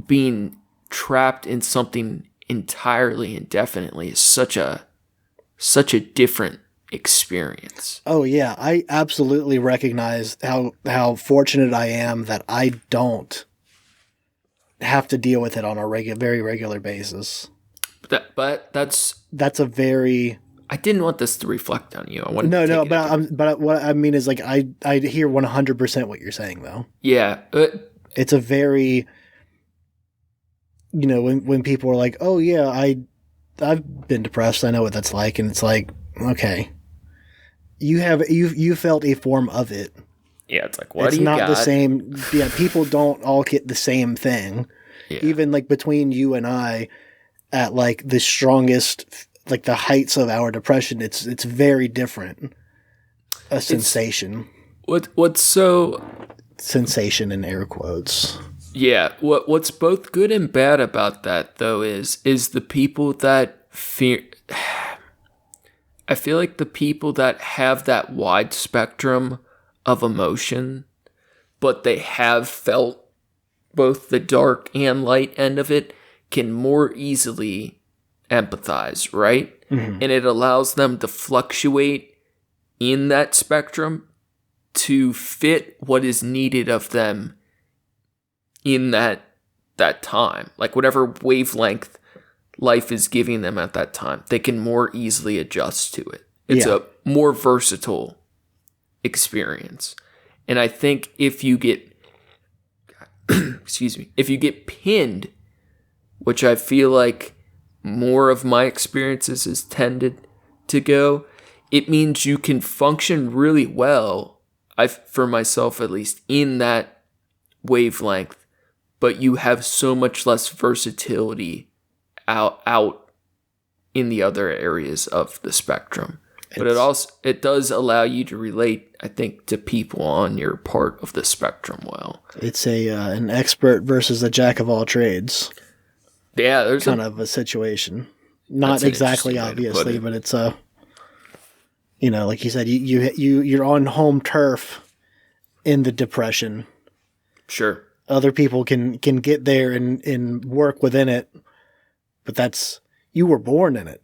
being trapped in something entirely indefinitely is such a different experience. Oh yeah, I absolutely recognize how fortunate I am that I don't have to deal with it on a very regular basis. But that's a very. I didn't want this to reflect on you. I wanted no, but what I mean is like I hear 100% what you're saying though. Yeah, it's a very, you know, when people are like, oh yeah, I've been depressed, I know what that's like, and it's like, okay, you felt a form of it. Yeah, it's like, what it's do you got? It's not the same. Yeah, people don't all get the same thing. Yeah. Even like between you and I, at like the strongest, like the heights of our depression, it's very different. Sensation. What's so sensation in air quotes. Yeah, what's both good and bad about that though is the people that fear. I feel like the people that have that wide spectrum of emotion, but they have felt both the dark and light end of it, can more easily empathize, right? Mm-hmm. And it allows them to fluctuate in that spectrum to fit what is needed of them in that time. Like whatever wavelength life is giving them at that time, they can more easily adjust to it. It's a more versatile experience. And I think if you get if you get pinned, which I feel like more of my experiences has tended to go, it means you can function really well, for myself at least, in that wavelength, but you have so much less versatility out in the other areas of the spectrum. But it does allow you to relate, I think, to people on your part of the spectrum well. It's an expert versus a jack of all trades. Yeah, there's kind of a situation. Not exactly, obviously, but it's a, you know, like you said, you're on home turf in the depression. Sure. Other people can get there and work within it, but you were born in it.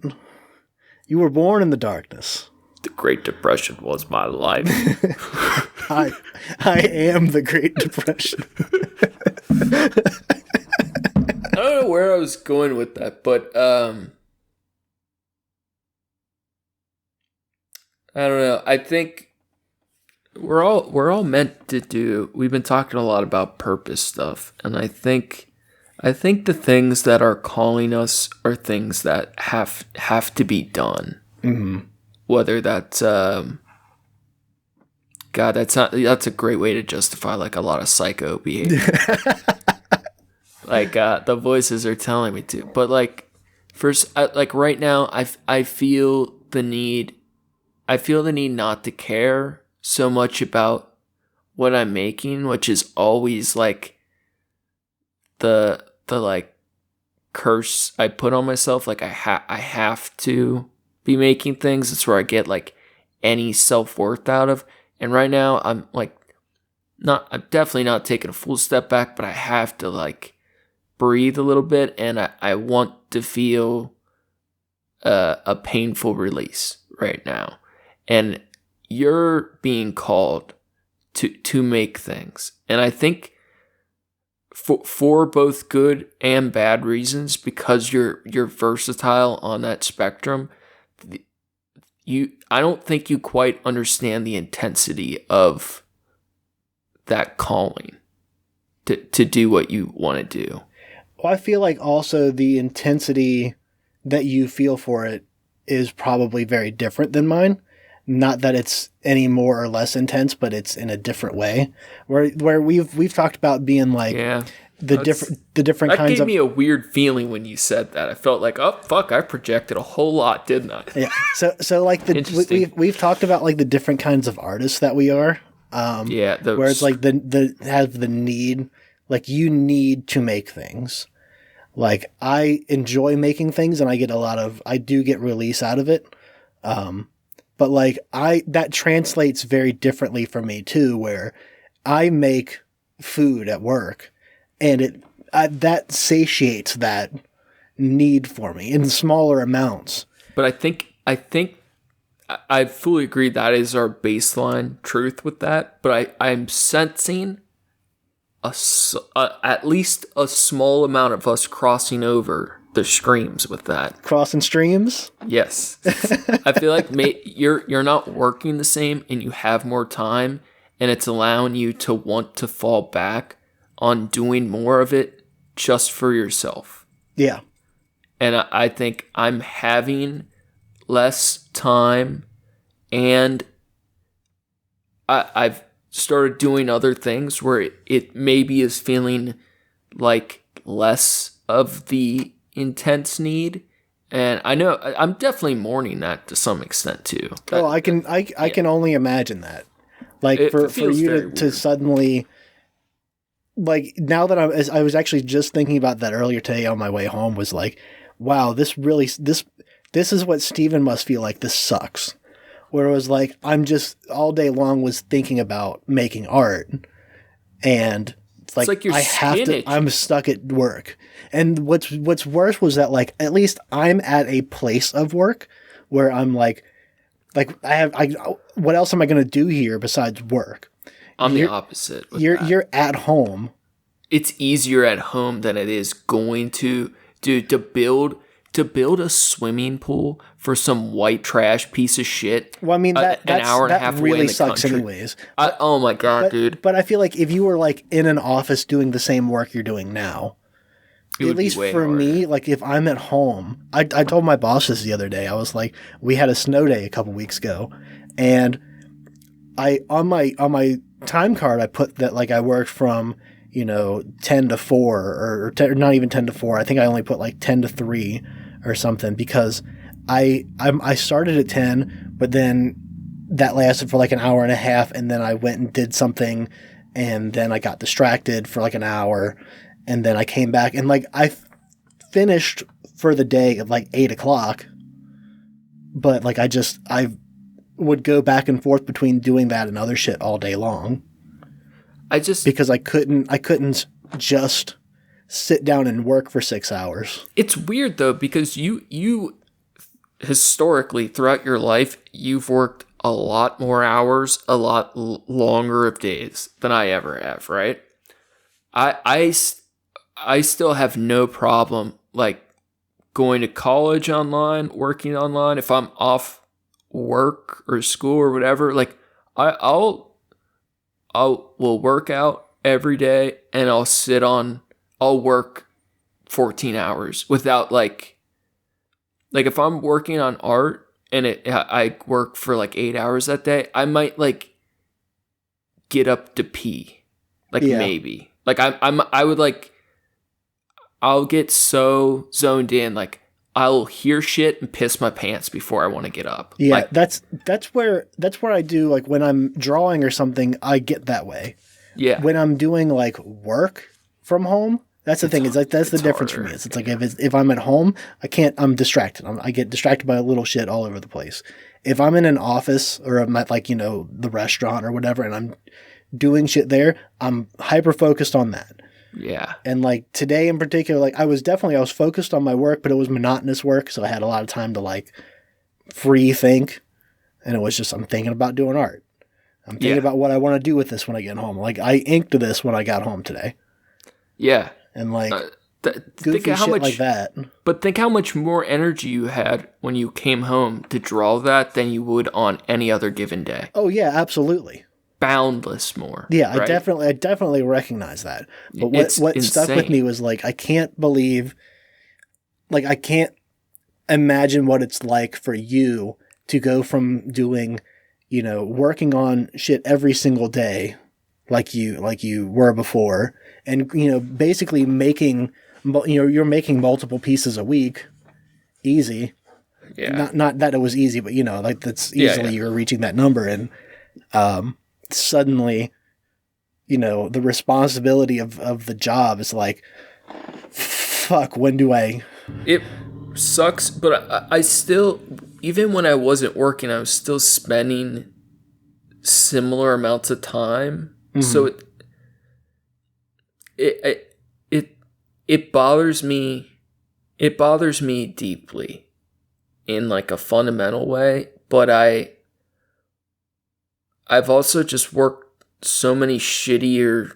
You were born in the darkness. The Great Depression was my life. I am the Great Depression. I don't know where I was going with that, but I don't know. I think we're all meant to do. We've been talking a lot about purpose stuff, and I think the things that are calling us are things that have to be done. Mm-hmm. Whether that's God, that's a great way to justify like a lot of psycho behavior. Like the voices are telling me to, but like first, like right now, I feel the need. I feel the need not to care so much about what I'm making, which is always like the like curse I put on myself. Like I have to be making things. It's where I get like any self-worth out of. And right now I'm like I'm definitely not taking a full step back, but I have to like breathe a little bit, and I want to feel a painful release right now. And you're being called to make things. And I think for both good and bad reasons, because you're versatile on that spectrum, I don't think you quite understand the intensity of that calling to do what you want to do. Well, I feel like also the intensity that you feel for it is probably very different than mine. Not that it's any more or less intense, but it's in a different way. Where we've talked about being like the different that kinds gave of. me a weird feeling when you said that. I felt like, oh fuck, I projected a whole lot, didn't I? Yeah. So like we've talked about like the different kinds of artists that we are. Where it's like the have the need, like you need to make things. Like I enjoy making things, and I do get release out of it. But like that translates very differently for me too, where I make food at work, and that satiates that need for me in smaller amounts. But I think I fully agree that is our baseline truth with that. But I'm sensing at least a small amount of us crossing over the streams with that. Crossing streams? Yes. I feel like you're not working the same, and you have more time, and it's allowing you to want to fall back on doing more of it just for yourself. Yeah. And I think I'm having less time, and I've started doing other things where it maybe is feeling like less of the intense need. And I know I'm definitely mourning that to some extent too. I can only imagine that. Like for you to suddenly, like now that I was actually just thinking about that earlier today on my way home, was like, wow, this is what Steven must feel like. This sucks. Where it was like, I'm just all day long was thinking about making art, and it's like you're I'm stuck at work. And what's worse was that like, at least I'm at a place of work where I'm like what else am I going to do here besides work? I'm the opposite. You're at home. It's easier at home than it is going to build a swimming pool for some white trash piece of shit. Well, I mean, an hour and a half really away in the sucks country. Anyways. Oh my God, dude. But I feel like if you were like in an office doing the same work you're doing now, at least for harder. Me, like if I'm at home, I told my boss this the other day. I was like, we had a snow day a couple weeks ago, and on my time card I put that like I worked from 10 to 4 or not even 10 to 4. I think I only put like 10 to 3 or something, because I started at 10, but then that lasted for like an hour and a half, and then I went and did something, and then I got distracted for like an hour, and then I came back, and like I finished for the day at like 8 o'clock, but like I would go back and forth between doing that and other shit all day long. Because I couldn't just sit down and work for 6 hours. It's weird though, because you historically throughout your life, you've worked a lot more hours, a lot longer of days than I ever have, right? I still have no problem like going to college online, working online. If I'm off work or school or whatever, like I'll will work out every day and I'll work 14 hours without like if I'm working on art and I work for like 8 hours that day, I might like get up to pee. Like maybe. Like I would like, I'll get so zoned in, like I'll hear shit and piss my pants before I want to get up. Yeah, like, that's where I do, like when I'm drawing or something, I get that way. Yeah. When I'm doing like work from home, that's the thing. It's like that's the difference for me. It's like if I'm at home, I'm distracted. I get distracted by little shit all over the place. If I'm in an office or I'm at like, the restaurant or whatever, and I'm doing shit there, I'm hyper focused on that. Yeah. And like today in particular, like I was focused on my work, but it was monotonous work. So I had a lot of time to like free think. And it was just, I'm thinking about doing art. I'm thinking about what I want to do with this when I get home. Like I inked this when I got home today. Yeah. And like think goofy how shit much, like that. But think how much more energy you had when you came home to draw that than you would on any other given day. Oh yeah, absolutely. Boundless more. Yeah, right? I definitely recognize that. But what stuck with me was like I can't imagine what it's like for you to go from doing, working on shit every single day like you were before, and basically making, you're making multiple pieces a week easy. Yeah. Not that it was easy, but like that's easily you're reaching that number, and suddenly, the responsibility of the job is like, fuck, when do I... It sucks, but I still, even when I wasn't working, I was still spending similar amounts of time. Mm-hmm. So it bothers me. It bothers me deeply in like a fundamental way, but I've also just worked so many shittier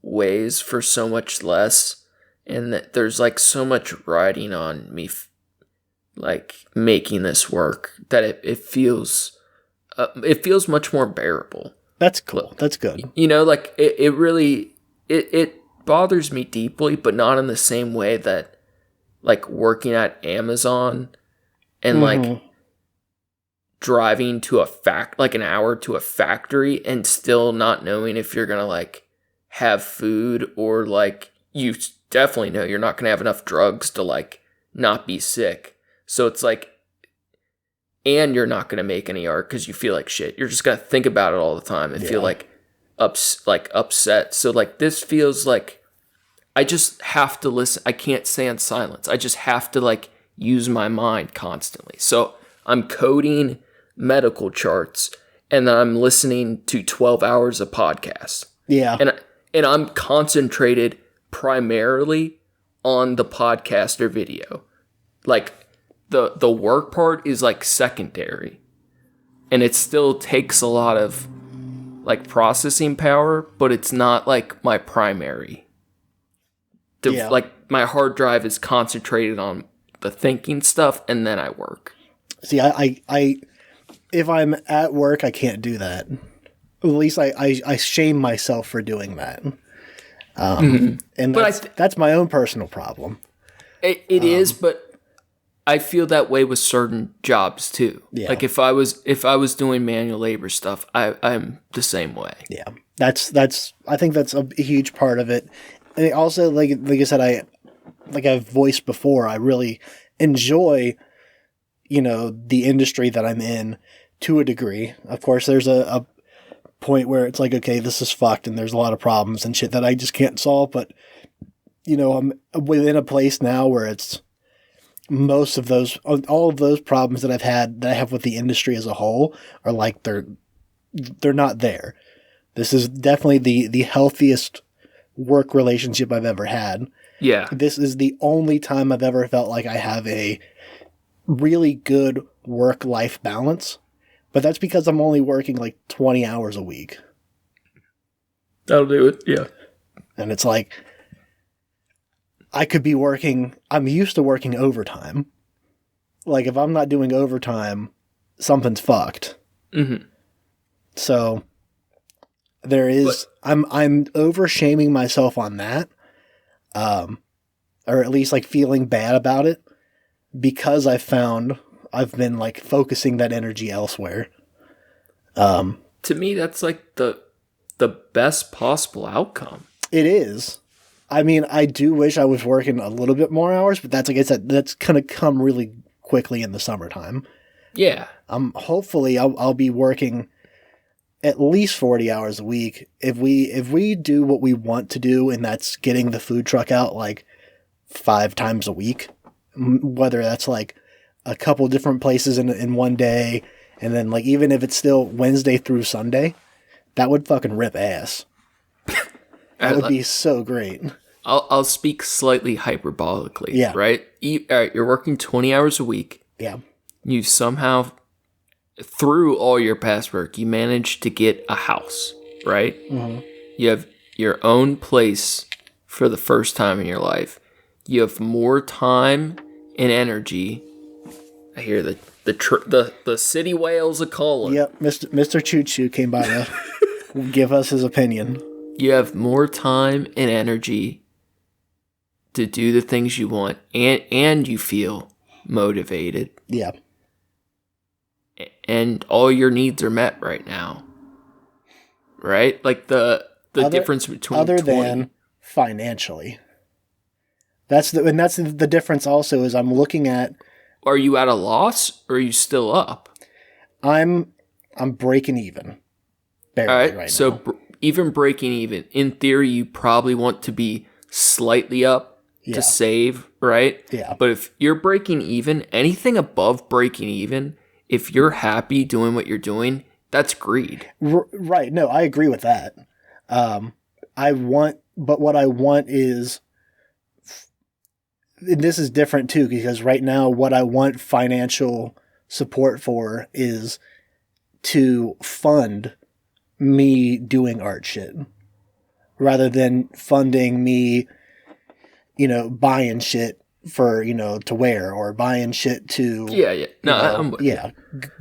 ways for so much less, and that there's like so much riding on me, like making this work, that it feels much more bearable. That's cool. That's good. Like it really bothers me deeply, but not in the same way that like working at Amazon and like driving to like an hour to a factory and still not knowing if you're gonna like have food, or like you definitely know you're not gonna have enough drugs to like not be sick. So it's like, and you're not gonna make any art because you feel like shit. You're just gonna think about it all the time and feel like upset. So like this feels like I just have to listen. I can't stand silence. I just have to like use my mind constantly. So I'm coding medical charts, and then I'm listening to 12 hours of podcasts. Yeah. And I'm concentrated primarily on the podcast or video. Like the work part is like secondary. And it still takes a lot of like processing power, but it's not like my primary. Like my hard drive is concentrated on the thinking stuff, and then I work. See, I if I'm at work, I can't do that. At least I shame myself for doing that. And that's my own personal problem. It is, but I feel that way with certain jobs too. Yeah. Like if I was doing manual labor stuff, I'm the same way. Yeah. I think that's a huge part of it. And also, like I said, I've voiced before, I really enjoy, the industry that I'm in to a degree. Of course, there's a point where it's like, okay, this is fucked and there's a lot of problems and shit that I just can't solve. But, I'm within a place now where it's all of those problems that I have with the industry as a whole are like, they're not there. This is definitely the healthiest work relationship I've ever had. Yeah. This is the only time I've ever felt like I have a really good work-life balance, but that's because I'm only working like 20 hours a week. That'll do it. Yeah. And it's like, I'm used to working overtime. Like if I'm not doing overtime, something's fucked. Mm-hmm. So There is, I'm over shaming myself on that. Or at least like feeling bad about it because I've been like focusing that energy elsewhere. To me, that's like the best possible outcome. It is. I mean, I do wish I was working a little bit more hours, but that's like I said, that's gonna come really quickly in the summertime. Yeah. Hopefully I'll be working at least 40 hours a week. If we do what we want to do, and that's getting the food truck out like 5 times a week, whether that's like a couple different places in one day, and then like even if it's still Wednesday through Sunday, that would fucking rip ass. That would be so great. I'll speak slightly hyperbolically. Yeah. Right? All right, you're working 20 hours a week. Yeah. You somehow, through all your past work, you managed to get a house, right? Mm-hmm. You have your own place for the first time in your life. You have more time and energy. I hear the city whales a calling. Yep, Mr. Choo Choo came by to give us his opinion. You have more time and energy to do the things you want, and you feel motivated. Yeah. And all your needs are met right now. Right? Like the difference between other than financially. That's the difference also is I'm looking at. Are you at a loss or are you still up? I'm breaking even. Barely all right, right so now. Even breaking even, in theory, you probably want to be slightly up to save, right? Yeah. But if you're breaking even, anything above breaking even, if you're happy doing what you're doing, that's greed. Right. No, I agree with that. But what I want is, and this is different too, because right now what I want financial support for is to fund me doing art shit rather than funding me, buying shit for, to wear or buying shit to,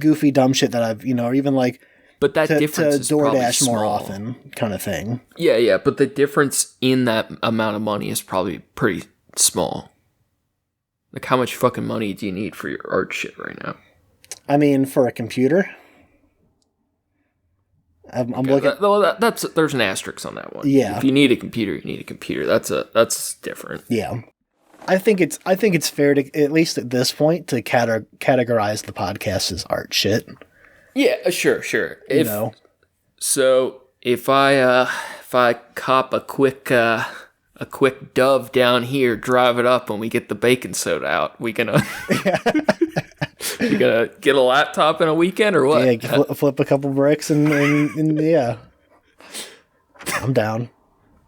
goofy, dumb shit that I've, or even like, but that difference is DoorDash more often kind of thing. Yeah. But the difference in that amount of money is probably pretty small. Like, how much fucking money do you need for your art shit right now? I mean, for a computer, I'm looking. There's an asterisk on that one. Yeah. If you need a computer, you need a computer. That's different. Yeah. I think it's fair to, at least at this point, to categorize the podcast as art shit. Yeah, sure. So if I cop a quick Dove down here, drive it up, and we get the baking soda out, we gonna get a laptop in a weekend or what? Yeah, flip a couple bricks and yeah, I'm down.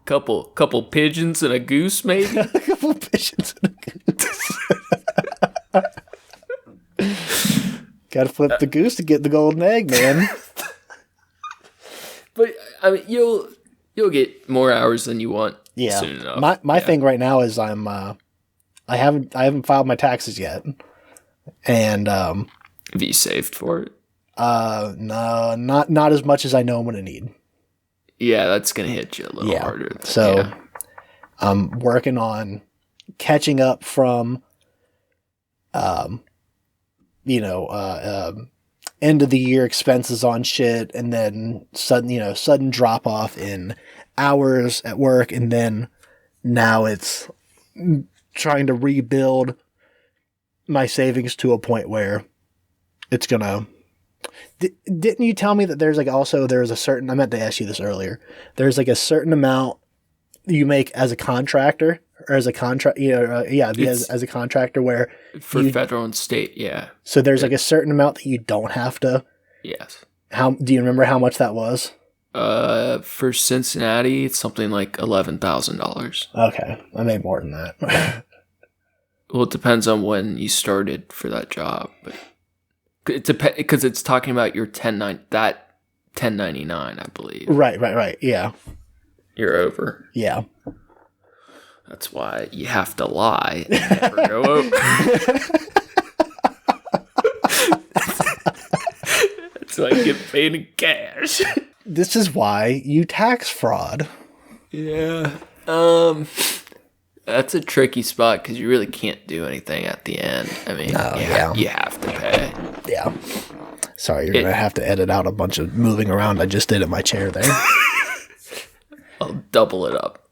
Couple pigeons and a goose, maybe. A couple pigeons and a goose. Got to flip the goose to get the golden egg, man. But I mean, you'll get more hours than you want. Yeah. Soon enough. My thing right now is I haven't filed my taxes yet, and have you saved for it? No, not as much as I know I'm gonna need. Yeah, that's gonna hit you a little harder. So I'm working on catching up from, end of the year expenses on shit, and then sudden drop off in hours at work, and then now it's trying to rebuild my savings to a point where it's gonna. Didn't you tell me that there's a certain, I meant to ask you this earlier, there's like a certain amount you make as a contractor or as a contract, as a contractor where for federal and state, yeah. So there's like a certain amount that you don't have to. Yes. How do you remember how much that was? For Cincinnati, it's something like $11,000. Okay, I made more than that. Well, it depends on when you started for that job, but it depends because it's talking about your 1099, I believe. Right. Yeah. You're over. Yeah. That's why you have to lie and never go over. That's why you get paid in cash. This is why you tax fraud. Yeah. That's a tricky spot because you really can't do anything at the end. I mean, you have to pay. Yeah. Sorry, you're going to have to edit out a bunch of moving around I just did in my chair there. I'll double it up.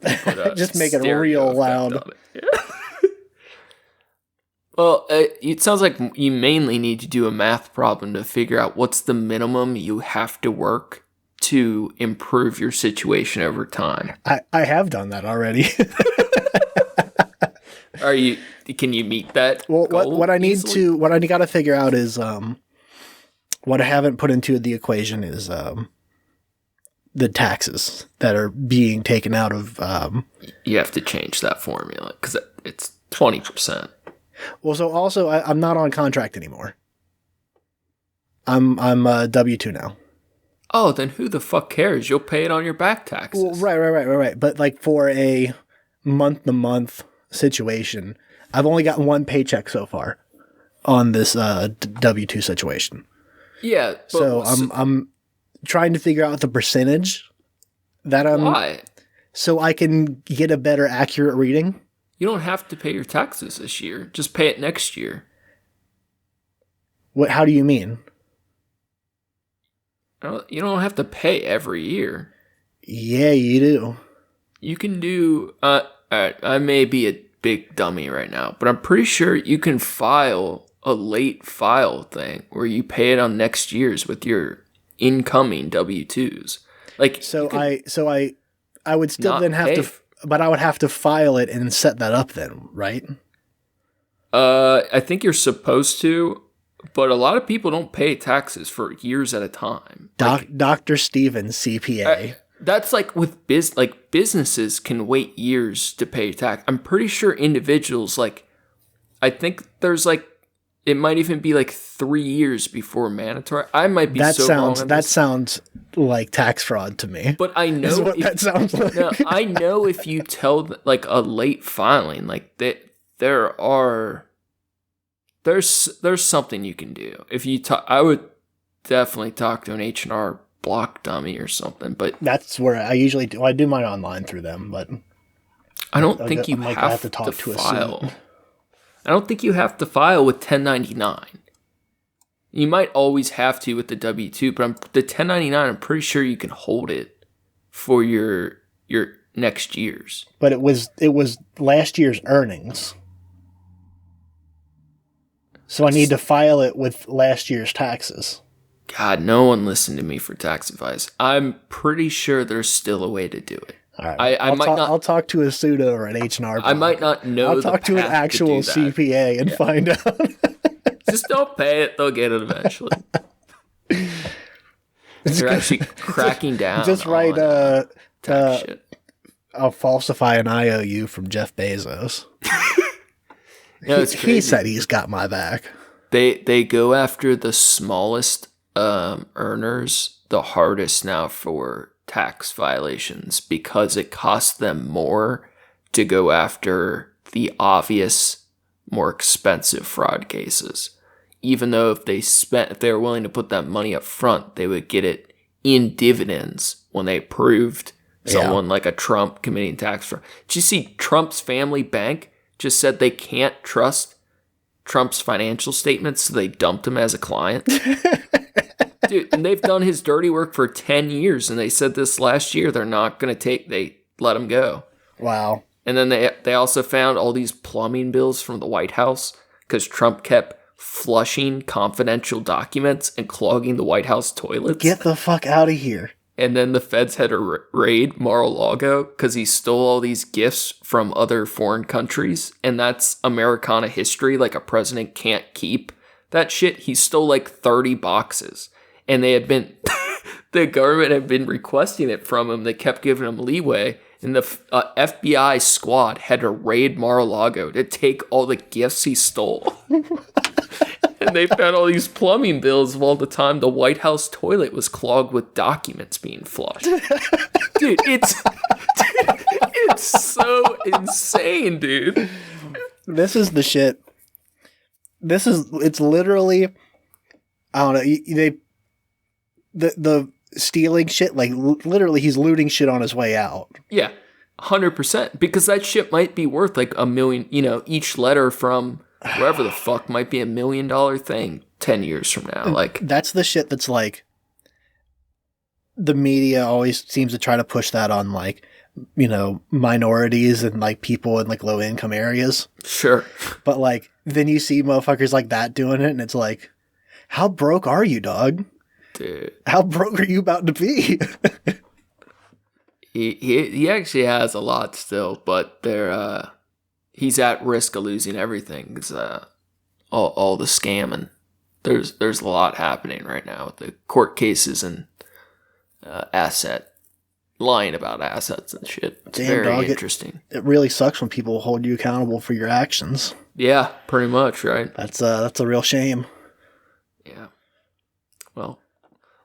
Just make it real loud. Well, it sounds like you mainly need to do a math problem to figure out what's the minimum you have to work to improve your situation over time. I have done that already. Can you meet that? Well, what I got to figure out is what I haven't put into the equation is the taxes that are being taken out of. You have to change that formula because it's 20%. Well, so also I'm not on contract anymore. I'm W-2 now. Oh, then who the fuck cares? You'll pay it on your back taxes. Well, right. But like for a month-to-month situation, I've only gotten one paycheck so far on this W-2 situation. Yeah. So I'm trying to figure out the percentage that I'm. Why? So I can get a better accurate reading. You don't have to pay your taxes this year. Just pay it next year. What? How do you mean? You don't have to pay every year. Yeah, you do. You can do... I may be a big dummy right now, but I'm pretty sure you can file a late file thing where you pay it on next year's with your incoming W-2s. Like, I would still then have to... But I would have to file it and set that up then, right? I think you're supposed to, but a lot of people don't pay taxes for years at a time. Dr. Stevens, CPA. That's like with businesses can wait years to pay tax. I'm pretty sure individuals, I think there's it might even be 3 years before mandatory. I might be wrong. That sounds like tax fraud to me. But I know is what that sounds like. No, I know if you tell a late filing, there's something you can do. If you I would definitely talk to an H&R Block dummy or something. But that's where I usually do. I do mine online through them, but I don't think you have to talk to file. I don't think you have to file with 1099. You might always have to with the W-2, but the 1099, I'm pretty sure you can hold it for your next year's. But it was last year's earnings. So I need to file it with last year's taxes. God, no one listened to me for tax advice. I'm pretty sure there's still a way to do it. All right. I'll talk to a pseudo or an H&R. I might not know. I'll talk to an actual CPA and find out. Just don't pay it; they'll get it eventually. They're actually cracking down. Just write tax shit. I'll falsify an IOU from Jeff Bezos. He said he's got my back. They go after the smallest earners the hardest now for tax violations because it costs them more to go after the obvious, more expensive fraud cases. Even though if they were willing to put that money up front, they would get it in dividends when they proved someone like a Trump committing tax fraud. Did you see Trump's family bank just said they can't trust Trump's financial statements, so they dumped him as a client? Dude, and they've done his dirty work for 10 years, and they said this last year they're not going to they let him go. Wow. And then they also found all these plumbing bills from the White House because Trump kept flushing confidential documents and clogging the White House toilets. Get the fuck out of here. And then the feds had to raid Mar-a-Lago because he stole all these gifts from other foreign countries. And that's Americana history. Like, a president can't keep that shit. He stole 30 boxes. And they had been, the government had been requesting it from him. They kept giving him leeway. And the FBI squad had to raid Mar-a-Lago to take all the gifts he stole. And they found all these plumbing bills of all the time the White House toilet was clogged with documents being flushed. Dude, it's so insane, dude. This is the shit. It's literally, I don't know, the stealing shit. Like literally, he's looting shit on his way out. Yeah, 100%. Because that shit might be worth like $1 million. You know, each letter from wherever the fuck might be $1 million thing 10 years from now. Like that's the shit that's like. The media always seems to try to push that on like, you know, minorities and like people in like low income areas. Sure. But like, then you see motherfuckers like that doing it and it's like, how broke are you, dog? Dude. How broke are you about to be? he actually has a lot still, but he's at risk of losing everything because all the scamming. There's a lot happening right now with the court cases and lying about assets and shit. It's very interesting. It really sucks when people hold you accountable for your actions. Yeah, pretty much, right? That's a real shame. Yeah. Well,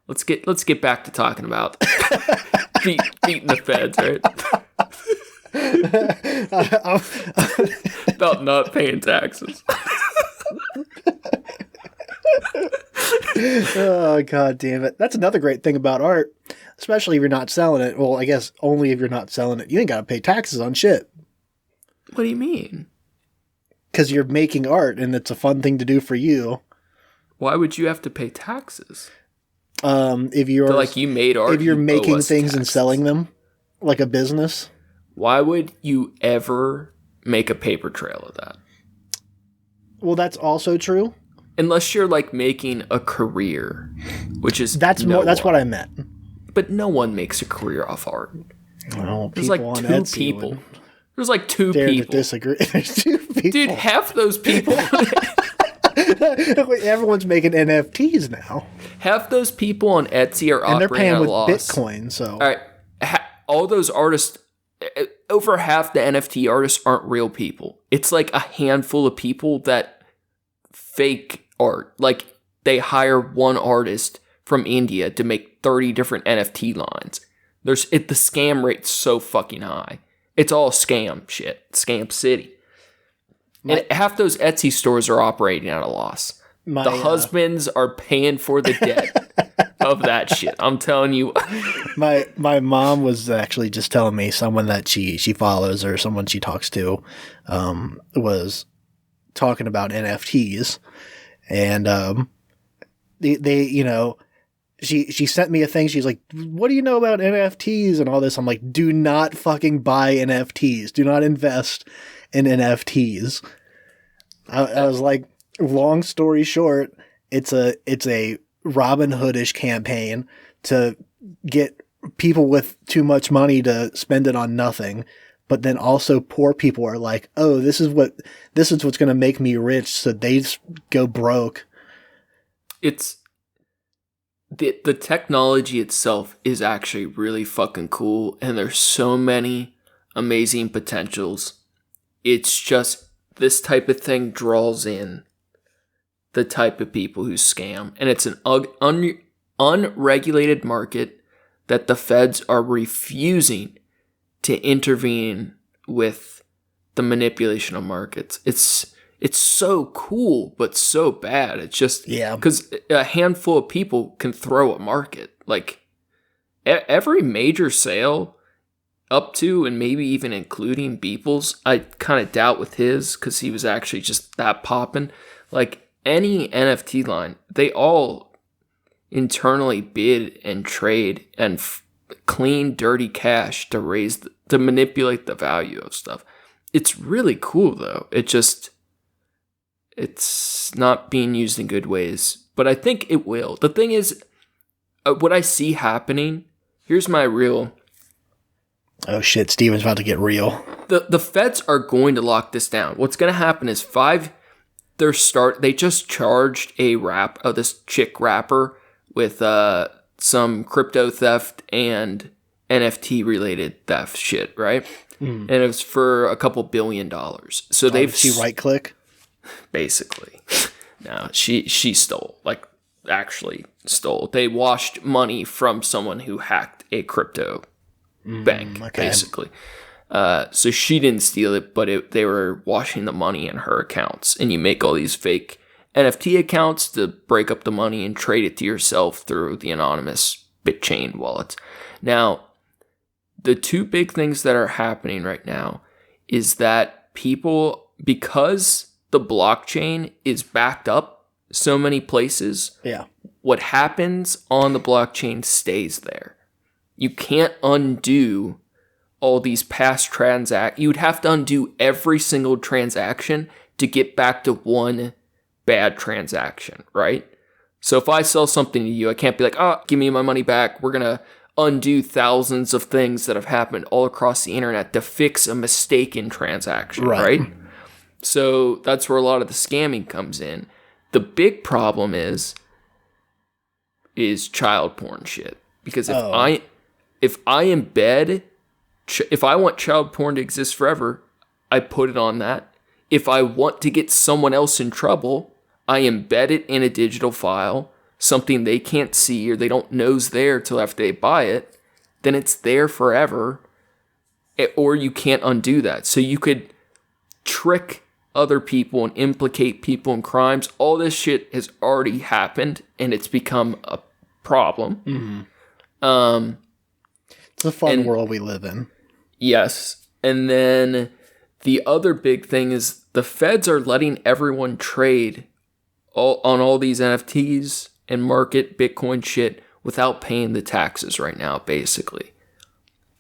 let's get back to talking about beating the feds, right? About not paying taxes. Oh, God damn it. That's another great thing about art, especially if you're not selling it. Well, I guess only if you're not selling it. You ain't got to pay taxes on shit. What do you mean? Because you're making art and it's a fun thing to do for you. Why would you have to pay taxes? If you're like you made art, if you're making things taxes. And selling them like a business. Why would you ever make a paper trail of that? Well, that's also true. Unless you're like making a career, which is that's what I meant. But no one makes a career off art. Well, there's like two people. There's like two people. To disagree. There's 2 people. Dude, half those people. Everyone's making NFTs now. Half those people on Etsy are and they're operating paying at a with loss. Bitcoin. So all right, all those artists. Over half the NFT artists aren't real people. It's like a handful of people that fake art. Like they hire one artist from India to make 30 different NFT lines. The scam rate's so fucking high. It's all scam shit. Scam city. And half those Etsy stores are operating at a loss. The husbands are paying for the debt of that shit. I'm telling you. my mom was actually just telling me someone that she follows or someone she talks to was talking about NFTs. And they you know, she sent me a thing. She's like, what do you know about NFTs and all this? I'm like, do not fucking buy NFTs. Do not invest in NFTs. I was like, long story short, it's a Robin Hood-ish campaign to get people with too much money to spend it on nothing. But then also poor people are like, oh, this is what's going to make me rich. So they just go broke. It's the technology itself is actually really fucking cool. And there's so many amazing potentials. It's just this type of thing draws in the type of people who scam. And it's an unregulated market that the feds are refusing to intervene with the manipulation of markets. It's so cool, but so bad. It's just because a handful of people can throw a market. Like every major sale up to and maybe even including Beeple's, I kind of doubt with his because he was actually just that popping. Like any NFT line, they all internally bid and trade and clean, dirty cash to manipulate the value of stuff. It's really cool though. It's not being used in good ways, but I think it will. The thing is, what I see happening, here's my real... Oh shit, Steven's about to get real. The feds are going to lock this down. What's going to happen is they just charged this chick rapper with some crypto theft and NFT related theft shit, right? And it was for a couple $2 billion. So did she right click? Basically. No, she stole, like actually stole. They washed money from someone who hacked a crypto bank, basically. So she didn't steal it, but they were washing the money in her accounts. And you make all these fake NFT accounts to break up the money and trade it to yourself through the anonymous BitChain wallets. Now, the two big things that are happening right now is that people, because the blockchain is backed up so many places, what happens on the blockchain stays there. You can't undo all these past transactions. You'd have to undo every single transaction to get back to one bad transaction, right? So if I sell something to you, I can't be like, give me my money back. We're going to undo thousands of things that have happened all across the internet to fix a mistaken transaction, right? So that's where a lot of the scamming comes in. The big problem is child porn shit. Because if I embed, if I want child porn to exist forever, I put it on that. If I want to get someone else in trouble, I embed it in a digital file, something they can't see or they don't know's there till after they buy it, then it's there forever, or you can't undo that. So you could trick other people and implicate people in crimes. All this shit has already happened, and it's become a problem. It's a fun world we live in. Yes. And then the other big thing is the feds are letting everyone trade on all these NFTs and market Bitcoin shit without paying the taxes right now, basically.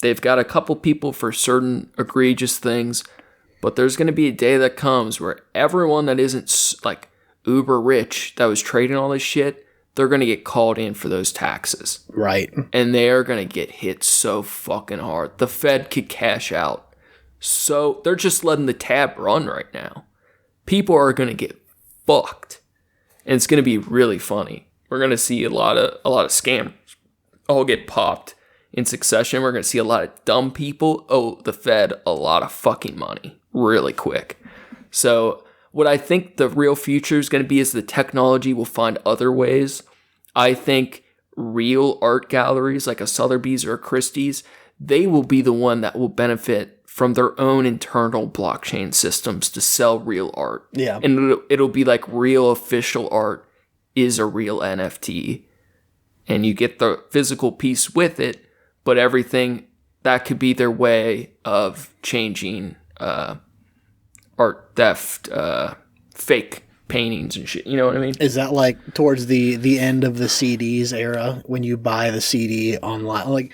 They've got a couple people for certain egregious things, but there's going to be a day that comes where everyone that isn't like uber rich that was trading all this shit, they're going to get called in for those taxes. Right. And they are going to get hit so fucking hard. The Fed could cash out. So they're just letting the tab run right now. People are going to get fucked. And it's going to be really funny. We're going to see a lot of scams all get popped in succession. We're going to see a lot of dumb people owe the Fed a lot of fucking money really quick. So what I think the real future is going to be is the technology will find other ways. I think real art galleries like a Sotheby's or a Christie's, they will be the one that will benefit from their own internal blockchain systems to sell real art. Yeah. And it'll be like real official art is a real NFT. And you get the physical piece with it, but everything, that could be their way of changing art theft, fake paintings and shit. You know what I mean? Is that like towards the end of the CDs era when you buy the CD online? Like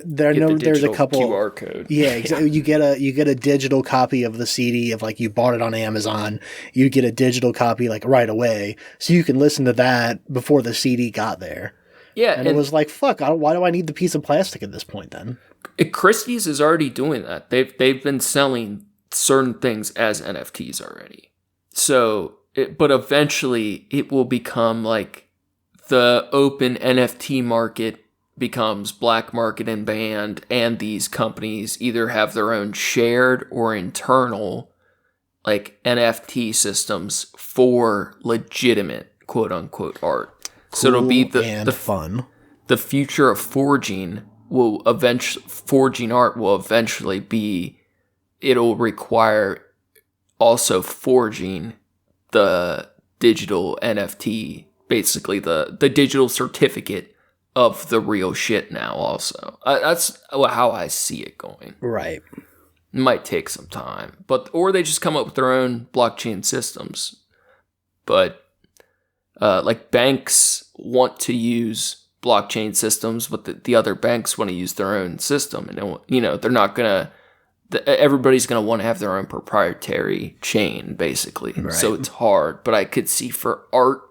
there's a couple QR code. Yeah, exactly. You get a digital copy of the CD of like you bought it on Amazon. You get a digital copy like right away, so you can listen to that before the CD got there. Yeah, and it was like, fuck, why do I need the piece of plastic at this point then? Christie's is already doing that. They've been selling certain things as NFTs already. So, but eventually it will become like the open NFT market becomes black market and banned, and these companies either have their own shared or internal like NFT systems for legitimate quote unquote art. Cool. So it'll be the fun. The future of forging art will eventually be, it'll require also forging the digital NFT, basically the digital certificate of the real shit now also. That's how I see it going. Right. It might take some time, or they just come up with their own blockchain systems. But like banks want to use blockchain systems, but the other banks want to use their own system, and they're not gonna. Everybody's gonna want to have their own proprietary chain, basically. Right. So it's hard. But I could see for art,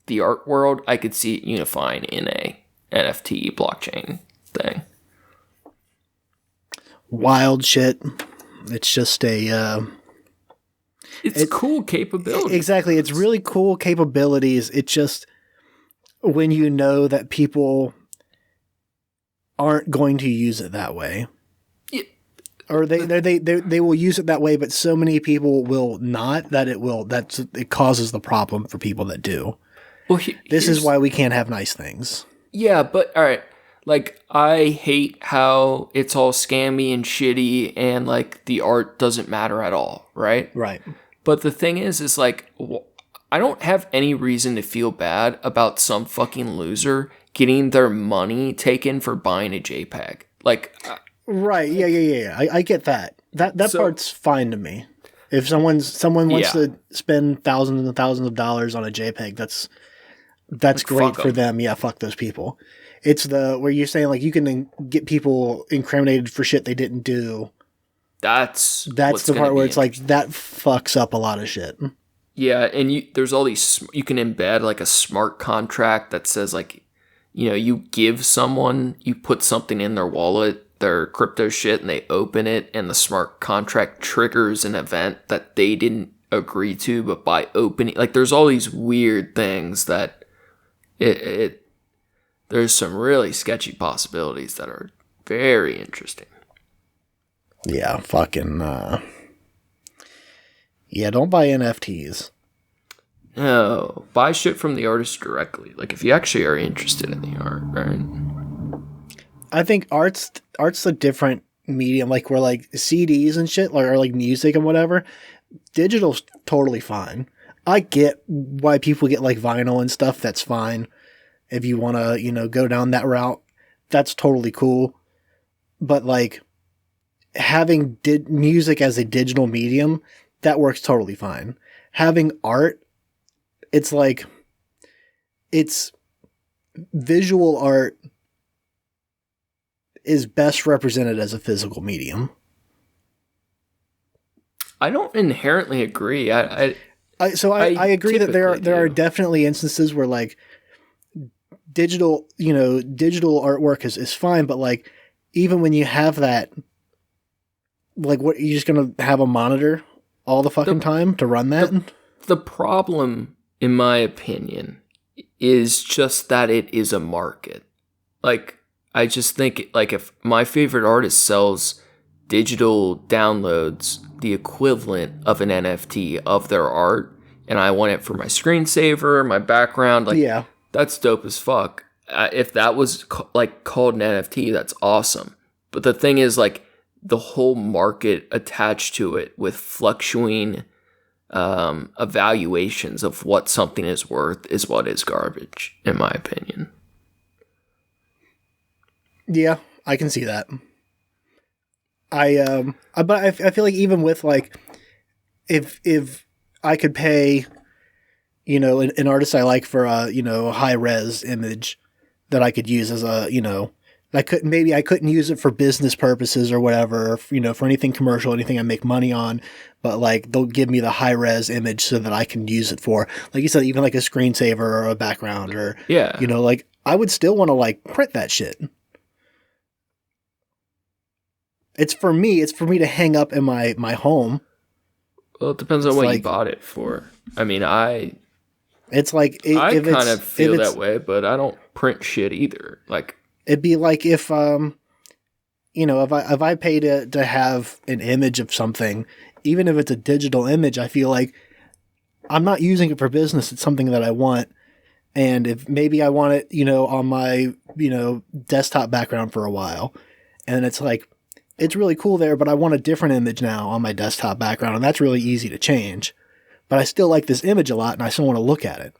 the art world, I could see it unifying in a NFT blockchain thing. Wild shit. It's just it's cool capabilities. Exactly. It's really cool capabilities. It just, when you know that people aren't going to use it that way. Yeah. Or they will use it that way, but so many people will not that it causes the problem for people that do. Well, this is why we can't have nice things. Yeah, but all right. Like, I hate how it's all scammy and shitty and like the art doesn't matter at all, right? Right. But the thing is like, I don't have any reason to feel bad about some fucking loser getting their money taken for buying a JPEG. Like, right? Yeah. I get that. That part's fine to me. If someone wants to spend thousands and thousands of dollars on a JPEG, that's like, great for them. Yeah, fuck those people. It's where you're saying like you can get people incriminated for shit they didn't do. That's the part where it's like that fucks up a lot of shit. Yeah, and there's all these. You can embed like a smart contract that says like, you give someone, you put something in their wallet, their crypto shit, and they open it, and the smart contract triggers an event that they didn't agree to, but by opening, like, there's all these weird things that there's some really sketchy possibilities that are very interesting. Yeah, fucking, don't buy NFTs. No, buy shit from the artist directly. Like, if you actually are interested in the art, right? I think art's a different medium, like, where, like, CDs and shit, or like, music and whatever, digital's totally fine. I get why people get, like, vinyl and stuff, that's fine. If you want to, go down that route, that's totally cool. But, like, having music as a digital medium, that works totally fine. Having art, it's like, it's visual art is best represented as a physical medium. I don't inherently agree. I agree that there are definitely instances where like digital artwork is fine, but like even when you have that, like, what, you're just gonna have a monitor all the fucking time to run that? The problem, in my opinion, is just that it is a market. Like, I just think, like, if my favorite artist sells digital downloads, the equivalent of an NFT of their art, and I want it for my screensaver, my background, like, that's dope as fuck. If that was called an NFT, that's awesome. But the thing is, like, the whole market attached to it with fluctuating evaluations of what something is worth is what is garbage, in my opinion. Yeah, I can see that. But I feel like even with, like, if I could pay, an artist I like for a, high res image that I could use as a, I couldn't use it for business purposes or whatever, for anything commercial, anything I make money on, but like they'll give me the high res image so that I can use it for, like you said, even like a screensaver or a background or, like I would still want to like print that shit. It's for me to hang up in my home. Well, it depends on what you bought it for. I mean, I kind of feel that way, but I don't print shit either. Like, it'd be like if I pay to have an image of something, even if it's a digital image, I feel like I'm not using it for business. It's something that I want. And if maybe I want it, on my, desktop background for a while, and it's like, it's really cool there, but I want a different image now on my desktop background, and that's really easy to change. But I still like this image a lot, and I still want to look at it.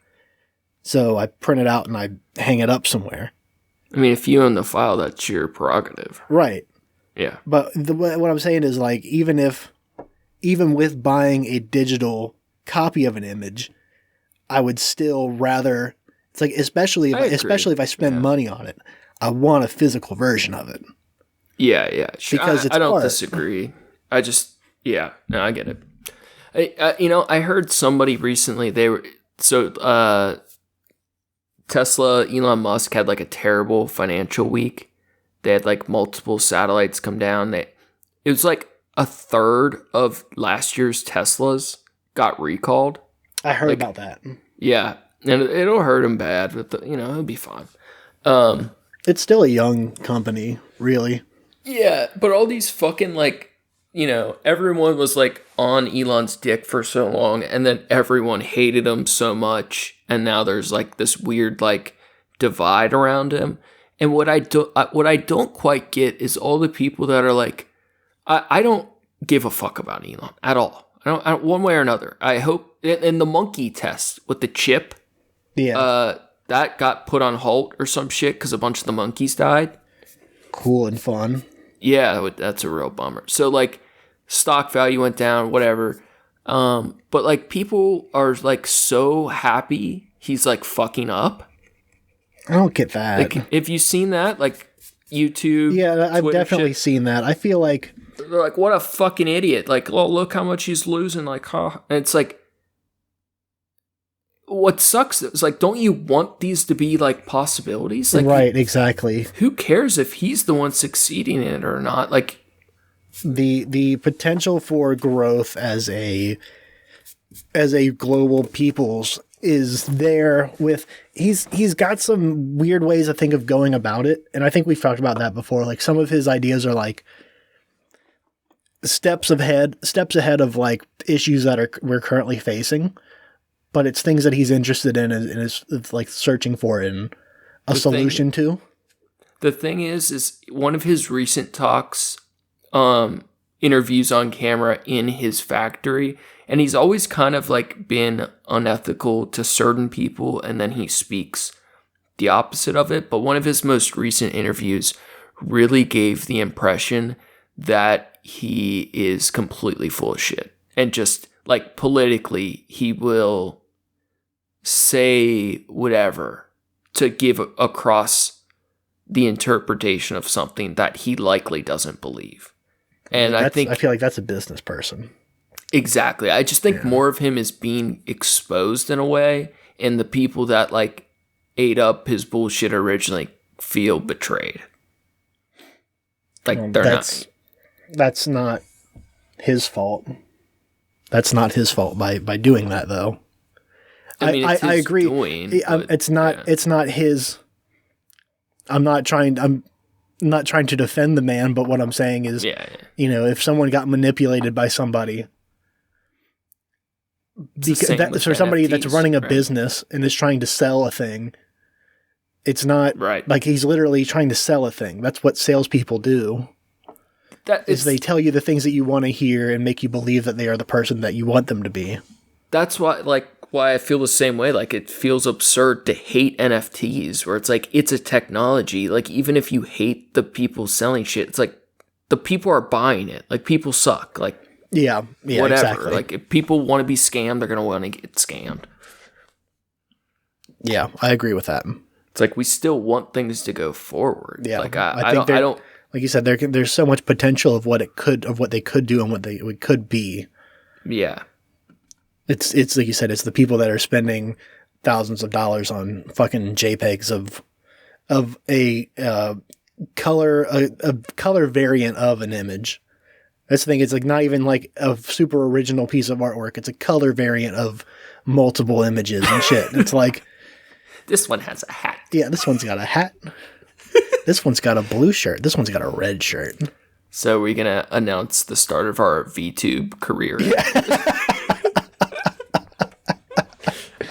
So I print it out and I hang it up somewhere. I mean, if you own the file, that's your prerogative. Right. Yeah. But what I'm saying is, like, even with buying a digital copy of an image, I would still rather, it's like, especially if I spend money on it, I want a physical version of it. Yeah. Because I don't disagree. I just, no, I get it. I heard somebody recently, Tesla, Elon Musk had like a terrible financial week. They had like multiple satellites come down. It was like a third of last year's Teslas got recalled. I heard about that. Yeah, and it'll hurt him bad, but it'll be fine. It's still a young company, really. Yeah, but all these fucking everyone was like on Elon's dick for so long, and then everyone hated him so much, and now there's like this weird like divide around him. And what I don't quite get is all the people that are like, I don't give a fuck about Elon at all. I don't one way or another. I hope in the monkey test with the chip. Yeah. that got put on halt or some shit because a bunch of the monkeys died. Cool and fun. Yeah, that's a real bummer. So like stock value went down, whatever. But like people are like so happy he's like fucking up. I don't get that. Like, have you seen that? Like YouTube? Yeah, I've Twitter definitely shit? seen that. I feel like They're like, what a fucking idiot. Like, well, look how much he's losing. Like, huh? And it's like, what sucks is like, don't you want these to be like possibilities? Like, right, exactly. Who cares if he's the one succeeding in it or not? Like, the potential for growth as a global peoples is there with he's got some weird ways I think of going about it, and I think we've talked about that before. Like some of his ideas are like steps ahead of like issues that we're currently facing, but it's things that he's interested in and is like searching for in a solution to. The thing is one of his recent talks, interviews on camera in his factory, and he's always kind of like been unethical to certain people, and then he speaks the opposite of it. But one of his most recent interviews really gave the impression that he is completely full of shit. And just like politically, he will say whatever to give across the interpretation of something that he likely doesn't believe. And I feel like that's a business person. Exactly. I just think more of him is being exposed in a way, and the people that like ate up his bullshit originally feel betrayed. Like that's not his fault. That's not his fault by doing that though. I mean, I agree. It's not his. I'm not trying to defend the man, but what I'm saying is, you know, if someone got manipulated by somebody, for somebody that's running a business and is trying to sell a thing, it's not like he's literally trying to sell a thing. That's what salespeople do. They tell you the things that you want to hear and make you believe that they are the person that you want them to be. That's why I feel the same way. Like, it feels absurd to hate NFTs, where it's like, it's a technology. Like, even if you hate the people selling shit, it's like the people are buying it. Like, people suck. Like, yeah, whatever. Exactly. Like, if people want to be scammed, they're going to want to get scammed. Yeah, I agree with that. It's like, we still want things to go forward. Yeah, like, I don't. Like you said, there's so much potential of what they could do and what they could be. Yeah. It's like you said, it's the people that are spending thousands of dollars on fucking JPEGs of a color variant of an image. That's the thing. It's like not even like a super original piece of artwork. It's a color variant of multiple images and shit. It's like this one has a hat. Yeah, this one's got a hat. This one's got a blue shirt. This one's got a red shirt. So we're gonna announce the start of our VTube career.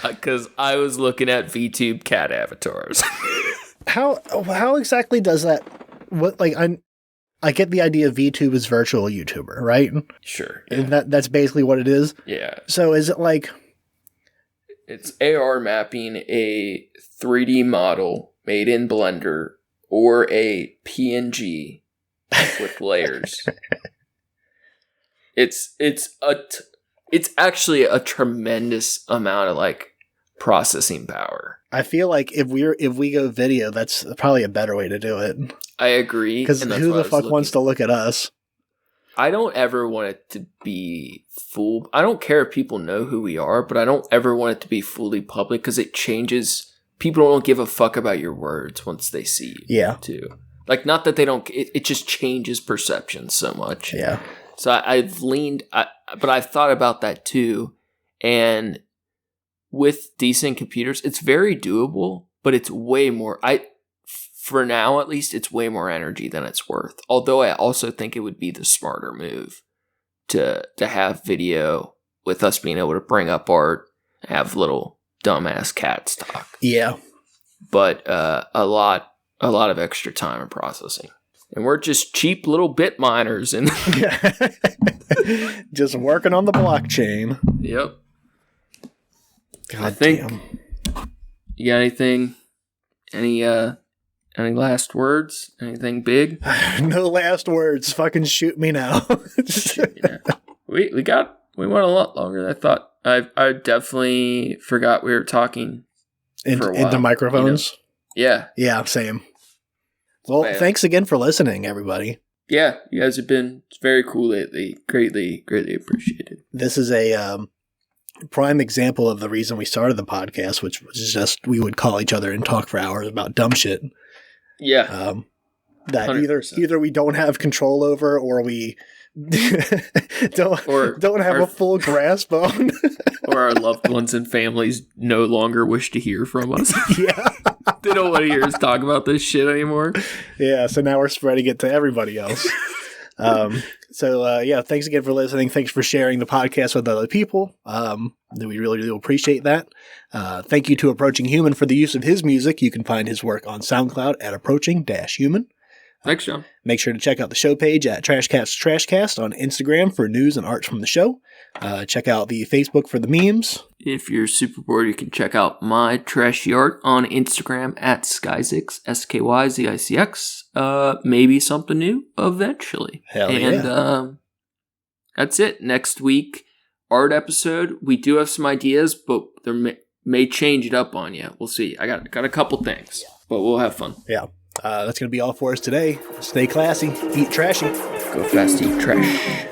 Because I was looking at VTube cat avatars. How exactly does that? What like I get the idea of VTube is virtual YouTuber, right? Sure. Yeah. And that's basically what it is. Yeah. So is it like it's AR mapping a 3D model made in Blender or a PNG with layers? It's actually a tremendous amount of like processing power. I feel like if we go video, that's probably a better way to do it. I agree. Because who the fuck wants to look at us? I don't ever want it to be full. I don't care if people know who we are, but I don't ever want it to be fully public because it changes. People don't give a fuck about your words once they see you. Yeah. Too. Like, not that they don't. It just changes perception so much. Yeah. So I've leaned, but I've thought about that too. And with decent computers, it's very doable, but it's way more. For now, at least, it's way more energy than it's worth. Although I also think it would be the smarter move to have video with us being able to bring up art, have little dumbass cats talk. Yeah, but a lot of extra time and processing, and we're just cheap little bit miners and just working on the blockchain. Yep. God damn. You got anything? Any last words? Anything big? No last words. Fucking shoot me now. Yeah. We went a lot longer than I thought. I definitely forgot we were talking for a while. Into microphones? You know? Yeah. Yeah, same. Well, thanks again for listening, everybody. Yeah, you guys have been very cool lately. Greatly appreciated. This is a prime example of the reason we started the podcast, which was just we would call each other and talk for hours about dumb shit. Yeah. That 100%. either we don't have control over or we don't have a full grasp on. Or our loved ones and families no longer wish to hear from us. Yeah. They don't want to hear us talk about this shit anymore. Yeah, so now we're spreading it to everybody else. So thanks again for listening. Thanks for sharing the podcast with other people. We really do appreciate that. Thank you to Approaching Human for the use of his music. You can find his work on SoundCloud at Approaching-Human. Thanks, John. Make sure to check out the show page at Trashcast on Instagram for news and art from the show. Check out the Facebook for the memes. If you're super bored, you can check out my trashy art on Instagram at Skyzix, SKYZICX. Maybe something new eventually. Hell yeah. And that's it. Next week, art episode. We do have some ideas, but there may change it up on you. We'll see. I got a couple things, but we'll have fun. Yeah. That's going to be all for us today. Stay classy. Eat trashy. Go fast, eat trash.